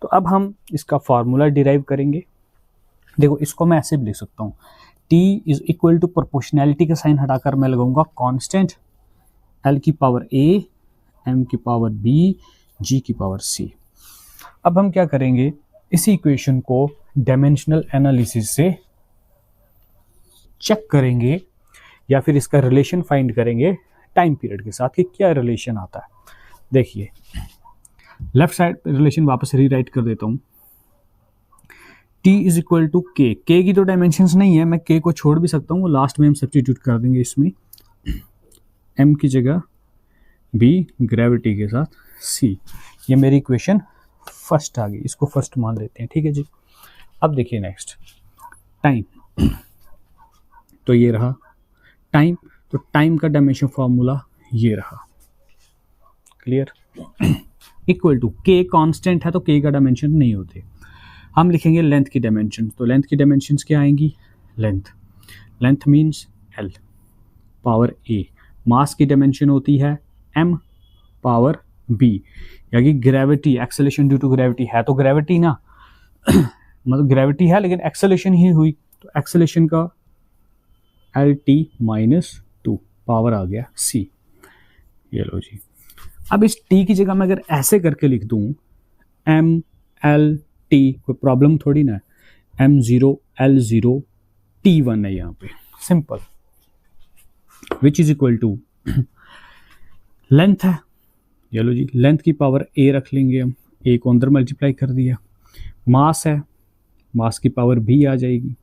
तो अब हम इसका फार्मूला डिराइव करेंगे। देखो इसको मैं ऐसे भी लिख सकता हूँ, T is equal to proportionality का साइन हटाकर मैं लगाऊंगा कांस्टेंट, L की पावर A, M की पावर B, G की पावर C। अब हम क्या करेंगे, इसी इक्वेशन को डायमेंशनल एनालिसिस से चेक करेंगे या फिर इसका रिलेशन फाइंड करेंगे टाइम पीरियड के साथ कि क्या रिलेशन आता है। देखिए लेफ्ट साइड रिलेशन वापस रीराइट कर देता हूँ। T इज इक्वल टू के की तो डायमेंशंस नहीं है, मैं K को छोड़ भी सकता हूँ, वो लास्ट में हम सब्स्टिट्यूट कर देंगे इसमें। M की जगह B, ग्रेविटी के साथ C। ये मेरी इक्वेशन फर्स्ट आ गई, इसको फर्स्ट मान लेते हैं, ठीक है जी। अब देखिए नेक्स्ट टाइम, तो ये रहा टाइम। तो टाइम का डायमेंशन फॉर्मूला ये रहा, क्लियर। इक्वल टू के कांस्टेंट है तो के का डायमेंशन नहीं होते। हम लिखेंगे लेंथ की डायमेंशन, तो लेंथ की डायमेंशंस क्या आएंगी, length means L power A। Mass की डायमेंशन होती है M पावर B, यानी gravity, acceleration due to gravity है तो ग्रेविटी ना मतलब ग्रेविटी है लेकिन एक्सेलेरेशन ही हुई, तो एक्सेलेरेशन का LT माइनस 2 पावर आ गया C। ये लो जी। अब इस T की जगह मैं अगर ऐसे करके लिख दूं MLT, कोई प्रॉब्लम थोड़ी ना है, M0 L0 T1 है यहाँ पे, simple, which is equal to length है, ये लो जी, लेंथ की पावर A रख लेंगे हम, A को अंदर मल्टीप्लाई कर दिया। मास है, मास की पावर B आ जाएगी,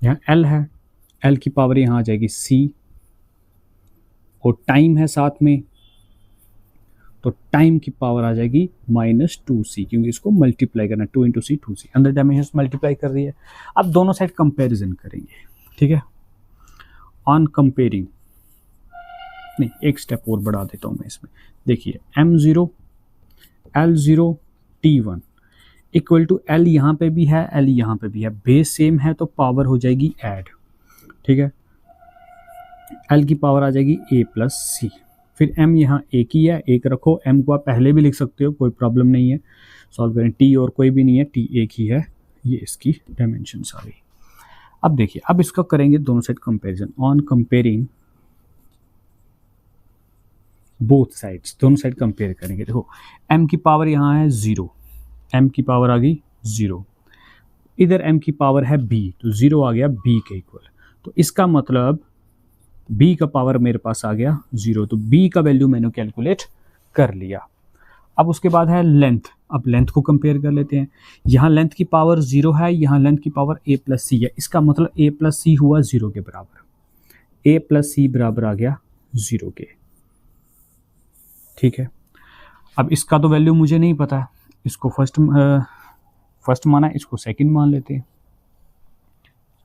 यहाँ L है, L की पावर यहाँ आ जाएगी C, और टाइम है साथ में, तो टाइम की पावर आ जाएगी -2C, क्योंकि इसको मल्टीप्लाई करना, 2 × C 2C, अंदर डायमेंशंस मल्टीप्लाई कर रही है। अब दोनों साइड कंपैरिजन करेंगे, ठीक है। ऑन कंपेयरिंग, नहीं एक स्टेप और बढ़ा देता हूँ मैं इसमें। देखिए M0 L0 T1 equal to L यहाँ पे भी है, L यहाँ पे भी है, बेस सेम है तो पावर हो जाएगी ऐड, ठीक है। L की पावर आ जाएगी A प्लस C, फिर M यहाँ एक ही है, एक रखो, M को आप पहले भी लिख सकते हो, कोई प्रॉब्लम नहीं है। सॉल्व करें, T और कोई भी नहीं है, T एक ही है, ये इसकी डायमेंशंस आ गई। अब देखिए, अब इसका करेंगे दोनों side comparison. On comparing both sides, दोनों साइड कंपेयर करेंगे। देखो M की पावर यहाँ है 0, M की पावर आ गई 0, इधर M की पावर है B, तो 0 आ गया B के इक्वल, तो इसका मतलब B का पावर मेरे पास आ गया 0, तो B का वैल्यू मैंने कैलकुलेट कर लिया। अब उसके बाद है लेंथ, अब लेंथ को कंपेयर कर लेते हैं। यहाँ लेंथ की पावर 0 है, यहाँ लेंथ की पावर A प्लस C है, इसका मतलब A प्लस C हुआ 0 के बराबर, A प्लस C बराबर आ गया 0 के, ठीक है। अब इसका तो वैल्यू मुझे नहीं पता है, इसको फर्स्ट माना, इसको सेकंड मान लेते हैं।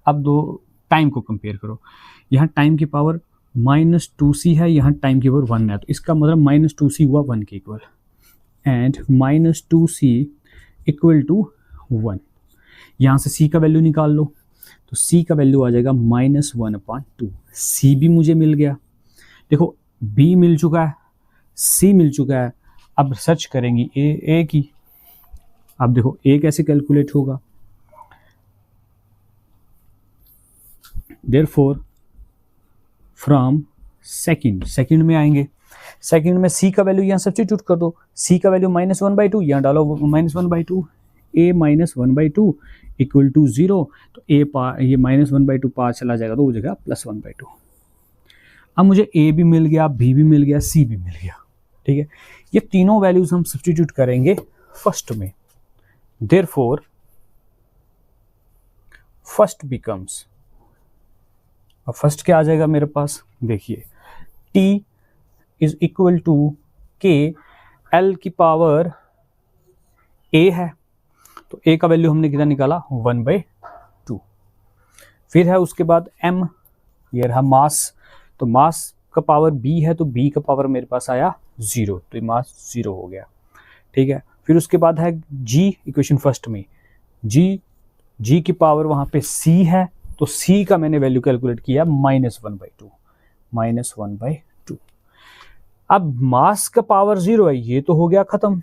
अब दो टाइम को कंपेयर करो, यहाँ टाइम की पावर -2C है, यहाँ टाइम की पावर 1 है, तो इसका मतलब -2C हुआ 1 के equal, and -2C equal to 1। यहाँ से C का वैल्यू निकाल लो, तो C का वैल्यू आ जाएगा -1/2। C भी मुझे मिल गया, देखो B मिल चुका है, C मिल चुका है। अब सर्च करेंगे A की, अब देखो a कैसे कैलकुलेट होगा, देयरफॉर फ्रॉम सेकंड में आएंगे, सेकंड में c का वैल्यू यहाँ सब्स्टिट्यूट कर दो, c का वैल्यू -1/2 यहाँ डालो, -1/2 a -1/2 इक्वल टू 0, तो ये -1/2 पार चला जाएगा तो हो जाएगा +1/2। अब मुझे a भी मिल गया, b भी मिल गया, c भी मिल गया, ठीक है। ये तीनों वैल्यूज हम सब्स्टिट्यूट करेंगे फर्स्ट में, देयरफॉर फर्स्ट बिकम्स, अब फर्स्ट क्या आ जाएगा मेरे पास, देखिए t is equal to k l की पावर a है, तो a का वैल्यू हमने कितना निकाला 1/2। फिर है उसके बाद m, ये रहा मास, तो मास का पावर b है तो b का पावर मेरे पास आया 0, तो मास 0 हो गया, ठीक है। फिर उसके बाद है g, इक्वेशन फर्स्ट में g की पावर वहां पे c है, तो c का मैंने वैल्यू कैलकुलेट किया -1/2। अब मास का पावर 0 है, ये तो हो गया खत्म,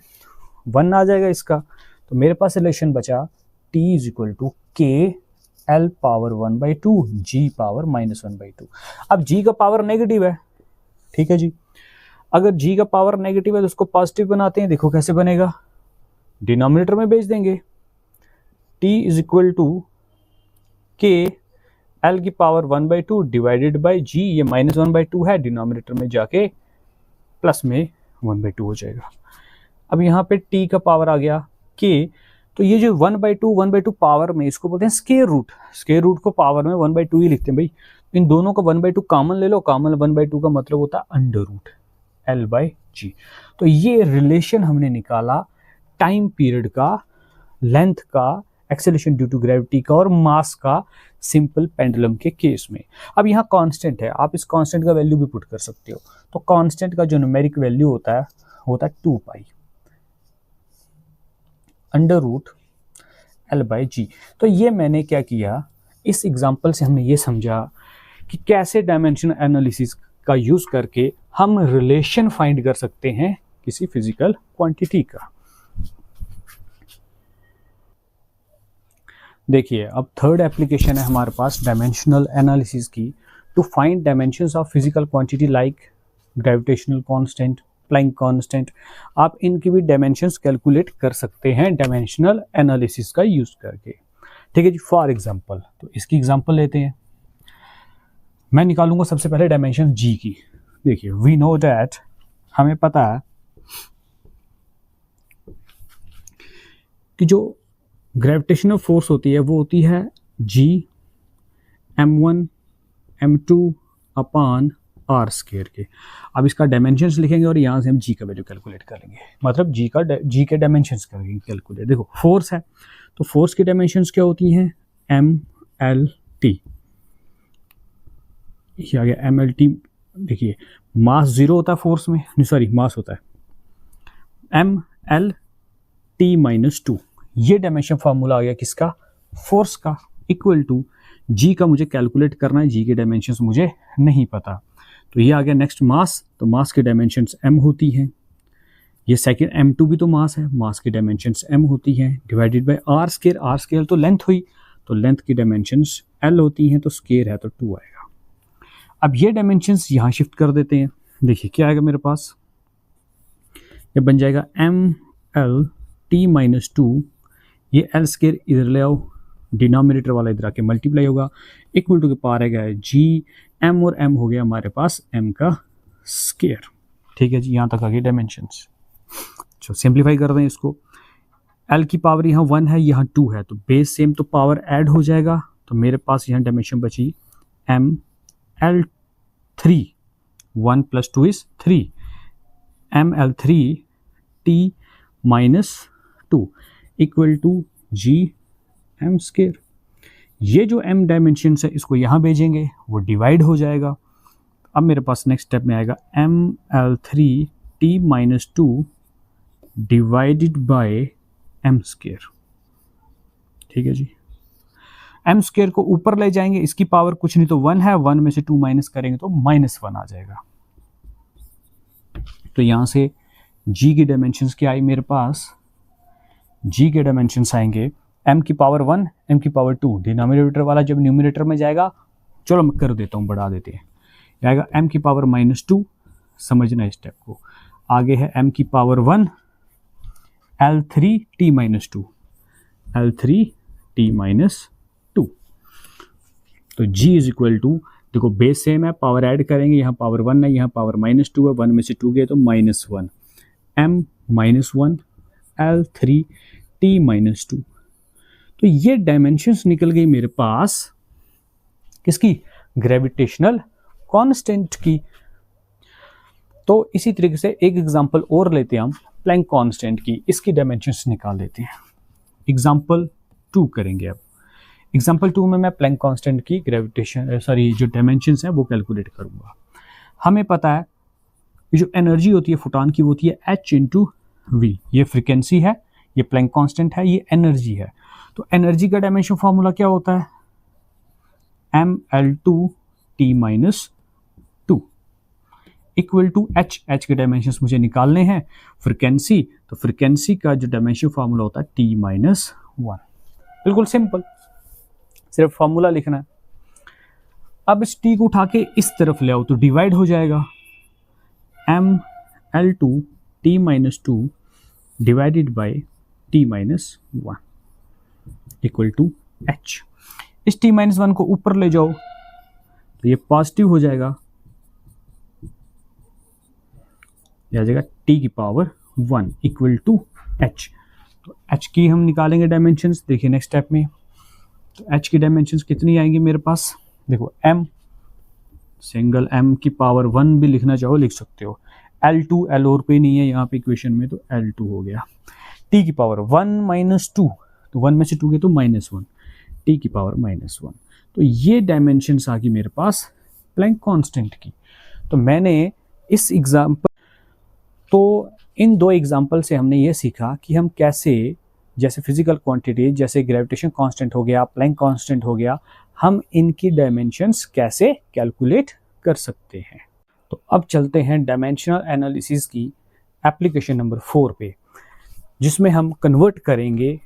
1 आ जाएगा इसका, तो मेरे पास रिलेशन बचा t is equal to k l power 1/2 g power -1/2। अब g का पावर नेगेटिव है, ठीक है जी, अगर g का पावर नेगेटिव है तो उसको पॉजिटिव बनाते हैं, देखो कैसे बनेगा, डिनोमिनेटर में भेज देंगे, t is equal to k l की पावर 1/2 डिवाइडेड बाई g, ये -1/2 है, डिनोमिनेटर में जाके प्लस में 1/2 हो जाएगा। अब यहाँ पे t का पावर आ गया k, तो ये जो 1/2 पावर में, इसको बोलते हैं स्क्वायर रूट, स्क्वायर रूट को पावर में 1/2 ही लिखते हैं भाई, इन दोनों का 1/2 कॉमन ले लो, कॉमन 1/2 का मतलब होता है अंडर रूट l/g। तो ये रिलेशन हमने निकाला टाइम पीरियड का, लेंथ का, एक्सेलरेशन ड्यू टू ग्रेविटी का और मास का सिंपल पेंडुलम के केस में। अब यहाँ कांस्टेंट है, आप इस कांस्टेंट का वैल्यू भी पुट कर सकते हो, तो कांस्टेंट का जो न्यूमेरिक वैल्यू होता है 2π अंडर रूट l/g। तो ये मैंने क्या किया, इस एग्जांपल से हमने ये समझा कि कैसे डायमेंशन एनालिसिस का यूज करके हम रिलेशन फाइंड कर सकते हैं किसी फिजिकल क्वांटिटी का। देखिए अब थर्ड एप्लीकेशन है हमारे पास डायमेंशनल एनालिसिस की, to find dimensions of physical quantity like gravitational constant, Planck constant. आप इनकी भी डायमेंशंस कैलकुलेट कर सकते हैं डायमेंशनल एनालिसिस का यूज करके, ठीक है जी। फॉर एग्जांपल, तो इसकी एग्जांपल लेते हैं, मैं निकालूंगा सबसे पहले डायमेंशन g की। देखिए वी नो दैट, हमें पता है कि जो ग्रेविटेशनल फोर्स होती है वो होती है g m1 m2 upon r square के। अब इसका डायमेंशंस लिखेंगे और यहाँ से हम g का वैल्यू कैलकुलेट करेंगे, मतलब g के डायमेंशंस करेंगे कैलकुलेट। देखो फोर्स है, तो फोर्स की डायमेंशंस क्या होती हैं, mlt, ये आ गया mlt। देखिए मास 0 होता है फोर्स में, नहीं सॉरी मास होता है mlt-2, ये डायमेंशन फार्मूला आ गया किसका, फोर्स का, इक्वल टू g का मुझे कैलकुलेट करना है, g के डायमेंशंस मुझे नहीं पता, तो ये आ गया नेक्स्ट मास, तो मास की डायमेंशंस m होती हैं, ये सेकंड m2 भी तो मास है, मास की डायमेंशंस m होती हैं, डिवाइडेड बाय r स्क्वायर तो लेंथ हुई, तो लेंथ की डायमेंशंस l होती हैं, तो स्क्वायर है तो 2 आएगा। अब ये डायमेंशंस यहाँ शिफ्ट कर देते हैं, देखिए क्या आएगा मेरे पास, ये बन जाएगा mlt-2, ये l स्क्वायर इधर ले आओ, डिनोमिनेटर वाला इधर आके मल्टीप्लाई होगा, इक्वल टू के पार आएगा g, m और m हो गया हमारे पास m का स्क्वायर, ठीक है जी। यहाँ तक आ गए डायमेंशंस। चलो सिंप्लीफाई कर दें इसको, l की पावर यहाँ 1 है, यहाँ 2 है, तो बेस सेम तो पावर ऐड हो जाएगा, तो मेरे पास यहाँ डायमेंशन बची ml3, 1 + 2 = 3, ml3t-2 equal to g m square. ये जो m डायमेंशन है इसको यहाँ भेजेंगे, वो डिवाइड हो जाएगा। अब मेरे पास नेक्स्ट स्टेप में आएगा ml3t-2 divided by m square, ठीक है जी। m स्क्वायर को ऊपर ले जाएंगे, इसकी पावर कुछ नहीं तो 1 है, 1 में से 2 माइनस करेंगे तो -1 आ जाएगा। तो यहाँ से g की डायमेंशंस क्या आई मेरे पास, जी के डायमेंशंस आएंगे m की पावर 1, m की पावर 2, डिनोमिनेटर वाला जब न्यूमिनेटर में जाएगा, चलो मैं कर देता हूँ, बढ़ा देते हैं, आएगा m की पावर -2, समझना स्टेप को। आगे है m की पावर 1 L3t-2, L3t-2। तो g इज इक्वल टू, देखो बेस सेम है, पावर ऐड करेंगे, यहाँ पावर 1 है, यहाँ पावर -2 है, 1 में से 2 गए तो -1, m -1 L3t-2। तो ये डायमेंशंस निकल गई मेरे पास किसकी, ग्रेविटेशनल कांस्टेंट की। तो इसी तरीके से एक एग्जांपल और लेते हैं हम प्लैंक कांस्टेंट की, इसकी डायमेंशंस निकाल देते हैं। एग्जांपल 2 करेंगे अब। एग्जांपल 2 में मैं प्लैंक कांस्टेंट की जो डायमेंशंस हैं वो कैलकुलेट करूंगा। हमें पता है जो एनर्जी होती है फोटॉन की वो होती है h इंटू वी, ये फ्रिक्वेंसी है, ये प्लैंक कांस्टेंट है, ये एनर्जी है। तो एनर्जी का डायमेंशन फॉर्मूला क्या होता है, mL2t-2 इक्वल टू h के डायमेंशंस मुझे निकालने हैं, फ्रिक्वेंसी, तो फ्रिक्वेंसी का जो डायमेंशन फॉर्मूला होता है t-1। बिल्कुल सिंपल, सिर्फ फॉर्मूला लिखना है। अब इस t को उठा के इस तरफ ले आओ तो डिवाइड हो जाएगा, mL2t-2 divided by t-1 equal to h। इस t-1 को ऊपर ले जाओ तो ये पॉजिटिव हो जाएगा, यह आ जाएगा t की पावर 1 इक्वल टू h। तो h की हम निकालेंगे डायमेंशंस, देखिए नेक्स्ट स्टेप में। तो h की डायमेंशंस कितनी आएंगी मेरे पास, देखो m, सिंगल m की पावर 1 भी लिखना चाहो लिख सकते हो, L2 L और पे नहीं है यहाँ पे इक्वेशन में, तो L2 हो गया, t की पावर 1 - 2, तो 1 में से 2 गए तो -1, t की पावर -1। तो ये डायमेंशंस आ गई मेरे पास प्लैंक कांस्टेंट की। तो मैंने इस एग्जाम्पल, तो इन दो एग्जाम्पल से हमने ये सीखा कि हम कैसे, जैसे फिजिकल क्वांटिटी जैसे ग्रेविटेशन कांस्टेंट हो गया, प्लैंक कांस्टेंट हो गया, हम इनकी डायमेंशंस कैसे कैलकुलेट कर सकते हैं। तो अब चलते हैं डायमेंशनल एनालिसिस की एप्लीकेशन नंबर 4 पे, जिसमें हम कन्वर्ट करेंगे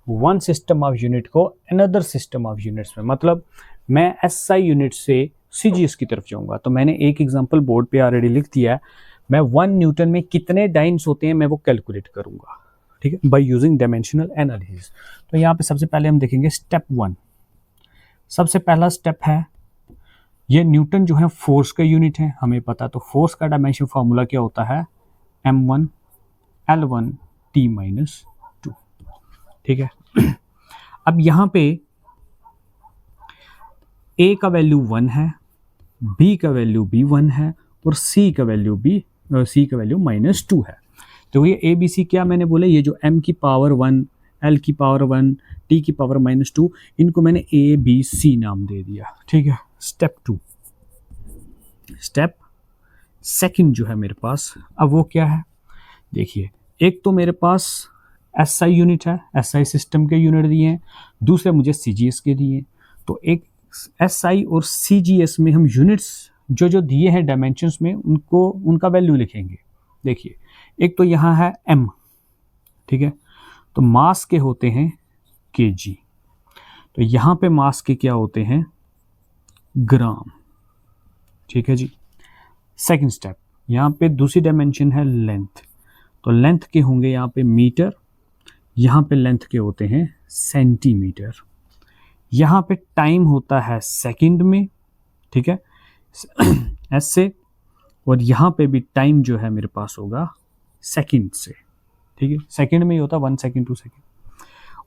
वन सिस्टम ऑफ यूनिट को अनदर सिस्टम ऑफ यूनिट्स में। मतलब मैं SI यूनिट से CGS की तरफ जाऊंगा। तो मैंने एक एग्जांपल बोर्ड पे ऑलरेडी लिख दिया है, मैं 1 न्यूटन में कितने डाइन्स होते हैं मैं वो कैलकुलेट करूंगा, ठीक है, बाय यूजिंग डायमेंशनल एनालिसिस। तो यहाँ पे सबसे पहले हम देखेंगे स्टेप 1। सबसे पहला स्टेप है, ये न्यूटन जो है फोर्स का यूनिट है, हमें पता। तो फोर्स का डायमेंशन फॉर्मूला क्या होता है, m1 L1 t-2, ठीक है। अब यहाँ पे A का वैल्यू 1 है, B का वैल्यू भी 1 है और C का वैल्यू -2 है। तो ये ABC क्या मैंने बोले, ये जो m की पावर 1, L की पावर 1, T की पावर -2, इनको मैंने ABC नाम दे दिया, ठीक है। स्टेप 2, स्टेप सेकंड जो है मेरे पास, अब वो क्या है, देखिए, एक तो मेरे पास SI यूनिट है, SI सिस्टम के यूनिट दिए हैं, दूसरे मुझे CGS के दिए हैं। तो एक SI और CGS में हम यूनिट्स जो दिए हैं डायमेंशंस में, उनका वैल्यू लिखेंगे। देखिए, एक तो यहाँ है m, ठीक है, तो मास के होते हैं kg, तो यहाँ पे मास के क्या होते हैं, ग्राम, ठीक है जी। सेकंड स्टेप, यहाँ पे दूसरी डायमेंशन है लेंथ, तो लेंथ के होंगे यहाँ पे मीटर, यहाँ पे लेंथ के होते हैं सेंटीमीटर, यहाँ पे टाइम होता है सेकंड में, ठीक है, ऐसे, और यहाँ पे भी टाइम जो है मेरे पास होगा सेकंड से, ठीक है, सेकंड में ही होता 1 सेकंड 2 सेकंड।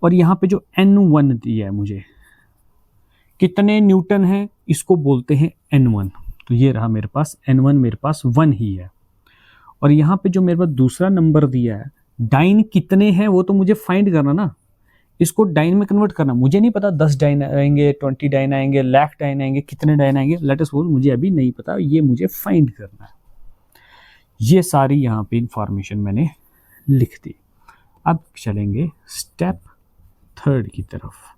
और यहाँ पे जो N1 दिया है मुझे, कितने न्यूटन है, इसको बोलते हैं N1। तो ये रहा मेरे पास N1, मेरे पास 1 ही है। और यहाँ पे जो मेरे पास दूसरा नंबर दिया है, डाइन कितने हैं वो तो मुझे फाइंड करना ना, इसको डाइन में कन्वर्ट करना। मुझे नहीं पता 10 डाइन आएंगे, 20 डाइन आएंगे, लाख डाइन आएंगे, कितने डाइन आएंगे, लेट अस सपोज मुझे अभी नहीं पता, ये मुझे फाइंड करना है। ये सारी यहाँ पे इंफॉर्मेशन मैंने लिख दी। अब चलेंगे स्टेप 3 की तरफ।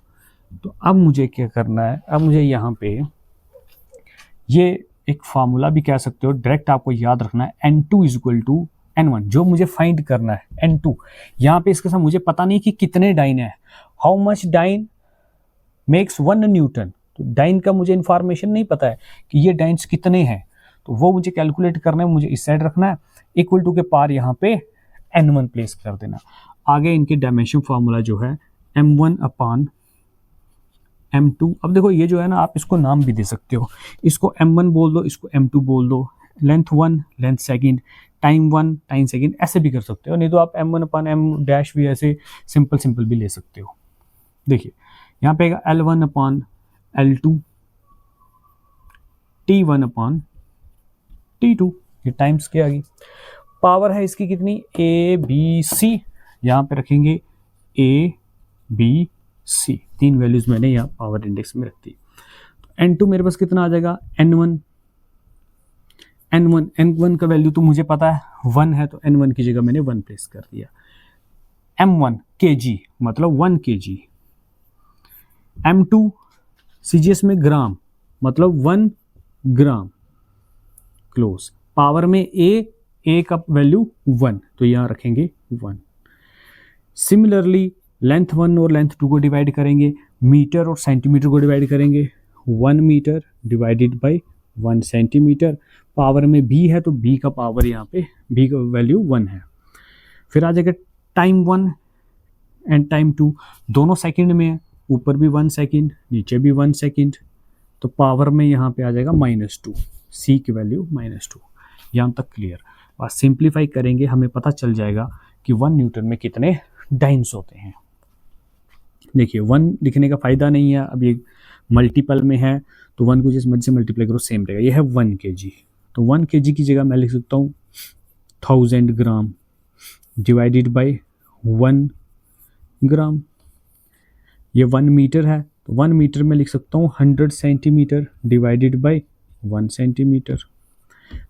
तो अब मुझे क्या करना है, अब मुझे यहाँ पे ये एक फार्मूला भी कह सकते हो, डायरेक्ट आपको याद रखना है, N2 = N1 जो मुझे फाइंड करना है, N2 यहाँ पे इसके साथ मुझे पता नहीं कि कितने डाइन है, how much dyne makes 1 newton, तो डाइन का मुझे इंफॉर्मेशन नहीं पता है कि ये डाइन्स कितने हैं, तो वो मुझे कैलकुलेट करना है, मुझे इस साइड रखना है, इक्वल टू के पार यहाँ पे N1 प्लेस कर देना। आगे इनके डायमेंशन फार्मूला जो है M1 अपान M2। अब देखो ये जो है ना, आप इसको नाम भी दे सकते हो, इसको M1 बोल दो, इसको M2 बोल दो, length 1 length second, time 1 time second, ऐसे भी कर सकते हो, नहीं तो आप M1 अपान M डैश भी ऐसे सिंपल भी ले सकते हो। देखिए यहाँ पे L1 अपान L2, T1 अपान T2, ये टाइम्स के आ गई। पावर है इसकी कितनी, A B C, यहाँ पे रखेंगे A B C, 3 वैल्यूज मैंने यहाँ पावर इंडेक्स में रख दी। N2 मेरे पास कितना आ जाएगा, N1 का वैल्यू तो मुझे पता है 1 है, तो N1 की जगह मैंने 1 प्लेस कर दिया। M1 kg मतलब 1 kg, M2 CGS में ग्राम मतलब 1 ग्राम, क्लोज। पावर में A का वैल्यू 1, तो यहाँ रखेंगे 1। सिमिलरली लेंथ 1 और लेंथ 2 को डिवाइड करेंगे, मीटर और सेंटीमीटर को डिवाइड करेंगे, 1 metre divided by 1 centimetre. Power में B है तो B का पावर यहाँ पे B का वैल्यू 1 है। फिर आ जाएगा टाइम 1 एंड टाइम 2, दोनों सेकंड में है, ऊपर भी 1 सेकंड नीचे भी 1 सेकंड, तो पावर में यहाँ पे आ जाएगा -2, C की वैल्यू -2। यहाँ तक क्लियर। बस सिंप्लीफाई करेंगे हमें पता चल जाएगा कि 1 न्यूटन में कितने डाइन्स होते हैं। देखिए 1 लिखने का फ़ायदा नहीं है, अब ये मल्टीपल में है तो 1 को जिस मर्जी से मल्टीप्लाई करो सेम रहेगा। ये है 1 kg, तो 1 kg की जगह मैं लिख सकता हूँ 1000 ग्राम डिवाइडेड बाय 1 ग्राम। ये 1 मीटर है तो 1 मीटर में लिख सकता हूँ 100 सेंटीमीटर डिवाइडेड बाय 1 सेंटीमीटर।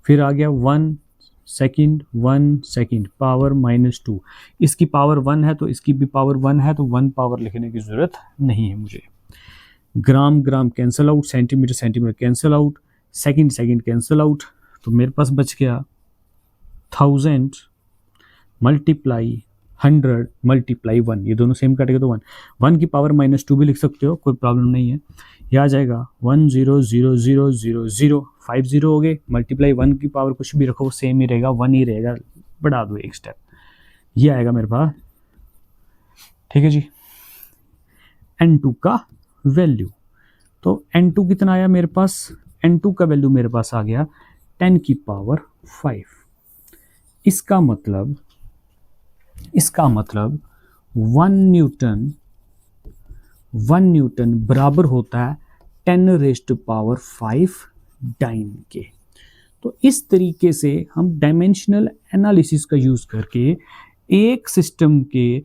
फिर आ गया 1 सेकंड पावर -2, इसकी पावर 1 है तो इसकी भी पावर 1 है, तो 1 पावर लिखने की ज़रूरत नहीं है मुझे। Gram cancel out, centimetre cancel out, second cancel out, तो मेरे पास बच गया 1000 मल्टीप्लाई 100 मल्टीप्लाई 1, ये दोनों सेम कटेगा तो 1 की पावर -2 भी लिख सकते हो, कोई प्रॉब्लम नहीं है। यह आ जाएगा 10000050 हो गए, मल्टीप्लाई 1 की पावर कुछ भी रखो सेम ही रहेगा, 1 ही रहेगा, बढ़ा दो एक स्टेप, ये आएगा मेरे पास। ठीक है जी, N2 का वैल्यू, तो N2 कितना आया मेरे पास, N2 का वैल्यू मेरे पास आ गया 10 की पावर 5। इसका मतलब 1 न्यूटन बराबर होता है 10 रेज़्ड टू पावर 5 डाइन के। तो इस तरीके से हम डायमेंशनल एनालिसिस का यूज़ करके एक सिस्टम के,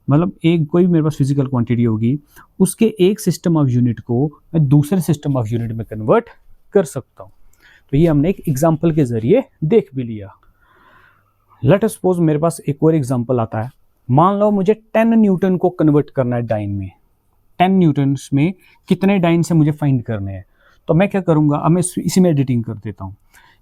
मतलब एक कोई मेरे पास फिजिकल क्वांटिटी होगी, उसके एक सिस्टम ऑफ यूनिट को मैं दूसरे सिस्टम ऑफ यूनिट में कन्वर्ट कर सकता हूँ। तो ये हमने एक एग्जाम्पल के ज़रिए देख भी लिया। लेट अस सपोज मेरे पास एक और एग्जाम्पल आता है, मान लो मुझे 10 न्यूटन को कन्वर्ट करना है डाइन में, 10 न्यूटन्स में कितने डाइन से मुझे फाइंड करने हैं। तो मैं क्या करूँगा, अब मैं इसी में एडिटिंग कर देता हूँ।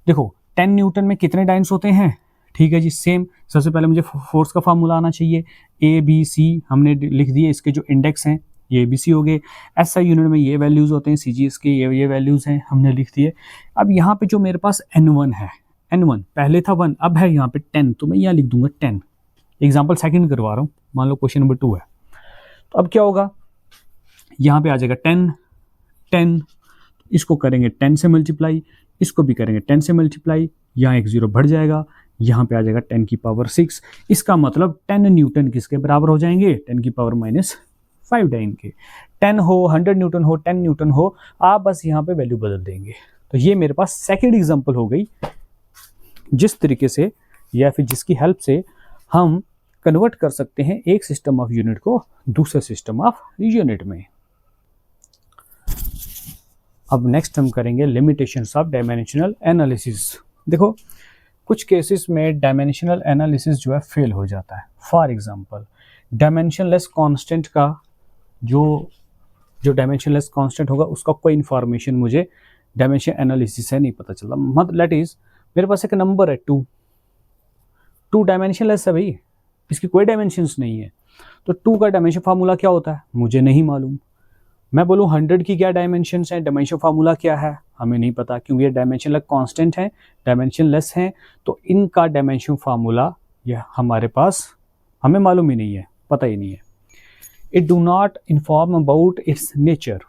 देखो 10 न्यूटन में कितने डाइन्स होते हैं, ठीक है जी, सेम। सबसे पहले मुझे फोर्स का फार्मूला आना चाहिए, ABC हमने लिख दिए, इसके जो इंडेक्स हैं ये ABC हो गए। SI यूनिट में ये वैल्यूज़ होते हैं, CGS के ये वैल्यूज़ हैं, हमने लिख दिए। अब यहाँ पे जो मेरे पास N1 है, N1 पहले था 1, अब है यहाँ पे 10, तो मैं यहाँ लिख दूंगा 10। एग्जाम्पल सेकंड करवा रहा हूँ, मान लो क्वेश्चन नंबर 2 है। तो अब क्या होगा, यहाँ पे आ जाएगा 10, इसको करेंगे 10 से मल्टीप्लाई, इसको भी करेंगे 10 से मल्टीप्लाई, यहाँ एक 0 बढ़ जाएगा, यहाँ पे आ जाएगा 10 की पावर 6। इसका मतलब 10 न्यूटन किसके बराबर हो जाएंगे, 10 की पावर -5 डाइन के। 10 हो, 100 न्यूटन हो, 10 न्यूटन हो, आप बस यहाँ पे वैल्यू बदल देंगे। तो ये मेरे पास सेकेंड एग्जाम्पल हो गई, जिस तरीके से या फिर जिसकी हेल्प से हम कन्वर्ट कर सकते हैं एक सिस्टम ऑफ यूनिट को दूसरे सिस्टम ऑफ यूनिट में। अब नेक्स्ट हम करेंगे लिमिटेशंस ऑफ डायमेंशनल एनालिसिस। देखो कुछ केसेस में डायमेंशनल एनालिसिस जो है फेल हो जाता है। फॉर एग्जांपल डायमेंशनलेस कांस्टेंट का जो डायमेंशनलेस कांस्टेंट होगा उसका कोई इन्फॉर्मेशन मुझे डायमेंशन एनालिसिस से नहीं पता चलता। मतलब लेट इज मेरे पास एक नंबर है 2, टू डायमेंशनलेस है भाई, इसकी कोई डायमेंशंस नहीं है। तो 2 का डायमेंशन फार्मूला क्या होता है मुझे नहीं मालूम। मैं बोलूँ 100 की क्या डायमेंशंस हैं, डायमेंशन फार्मूला क्या है, हमें नहीं पता, क्योंकि ये डायमेंशनलेस कांस्टेंट है, डायमेंशनलेस हैं, तो इनका डायमेंशन फार्मूला यह हमारे पास हमें मालूम ही नहीं है, पता ही नहीं है। It do not inform about it's nature,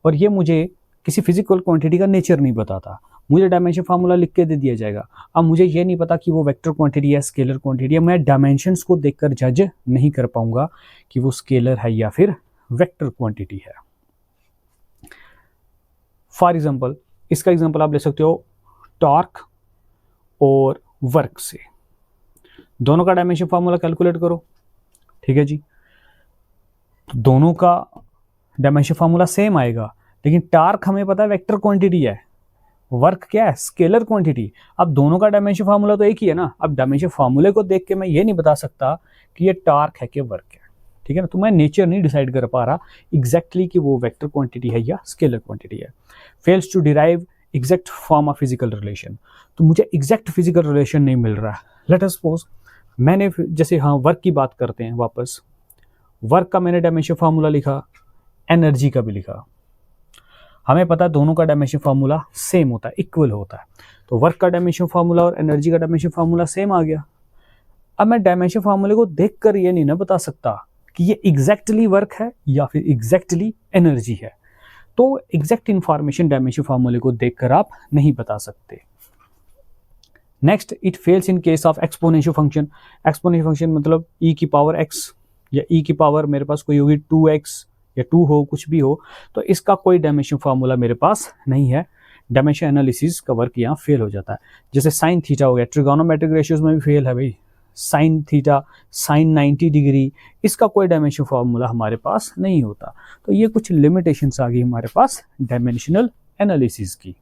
और ये मुझे किसी फिजिकल क्वांटिटी का नेचर नहीं बताता। मुझे डायमेंशन फार्मूला लिख के दे दिया जाएगा, अब मुझे ये नहीं पता कि वो वेक्टर क्वांटिटी है, स्केलर क्वांटिटी है। मैं डायमेंशंस को देखकर जज नहीं कर पाऊंगा कि वो स्केलर है या फिर वेक्टर क्वांटिटी है। फॉर एग्जांपल, इसका एग्जांपल आप ले सकते हो टॉर्क और वर्क से। दोनों का डायमेंशन फार्मूला कैलकुलेट करो, ठीक है जी। तो दोनों का डायमेंशन फार्मूला सेम आएगा, लेकिन टॉर्क हमें पता है वेक्टर क्वांटिटी है, वर्क क्या है, स्केलर क्वांटिटी। अब दोनों का डायमेंशन फार्मूला तो एक ही है ना। अब डायमेंशन फार्मूले को देख के मैं ये नहीं बता सकता कि ये टॉर्क है कि वर्क है, ठीक है ना। तो मैं नेचर नहीं डिसाइड कर पा रहा एग्जैक्टली कि वो वेक्टर क्वांटिटी है या स्केलर क्वांटिटी है। Fails to derive exact form of physical relation, तो मुझे एग्जैक्ट फिजिकल रिलेशन नहीं मिल रहा। लेट अस सपोज मैंने जैसे हाँ वर्क की बात करते हैं वापस, वर्क का मैंने डायमेंशन फार्मूला लिखा, एनर्जी का भी लिखा। हमें पता है दोनों का डायमेंशन फार्मूला सेम होता है, इक्वल होता है। तो वर्क का डायमेंशन फार्मूला और एनर्जी का डायमेंशन फार्मूला सेम आ गया। अब मैं डायमेंशन फार्मूले को देखकर ये नहीं ना बता सकता कि ये एग्जैक्टली वर्क है या फिर एग्जैक्टली एनर्जी है। तो एग्जैक्ट इंफॉर्मेशन डायमेंशन फार्मूले को देखकर आप नहीं बता सकते। Next, it fails in case of exponential function. Exponential function मतलब e की पावर x या e की पावर मेरे पास कोई होगी 2x या 2 हो, कुछ भी हो, तो इसका कोई डायमेंशन फार्मूला मेरे पास नहीं है। डायमेंशन एनालिसिस का वर्क यहाँ फेल हो जाता है। जैसे साइन थीटा हो गया, ट्रिगोनोमेट्रिक रेशियोज में भी फेल है भाई। साइन थीटा, साइन 90 डिग्री, इसका कोई डायमेंशन फार्मूला हमारे पास नहीं होता। तो ये कुछ लिमिटेशंस आ गई हमारे पास डायमेंशनल एनालिसिस की।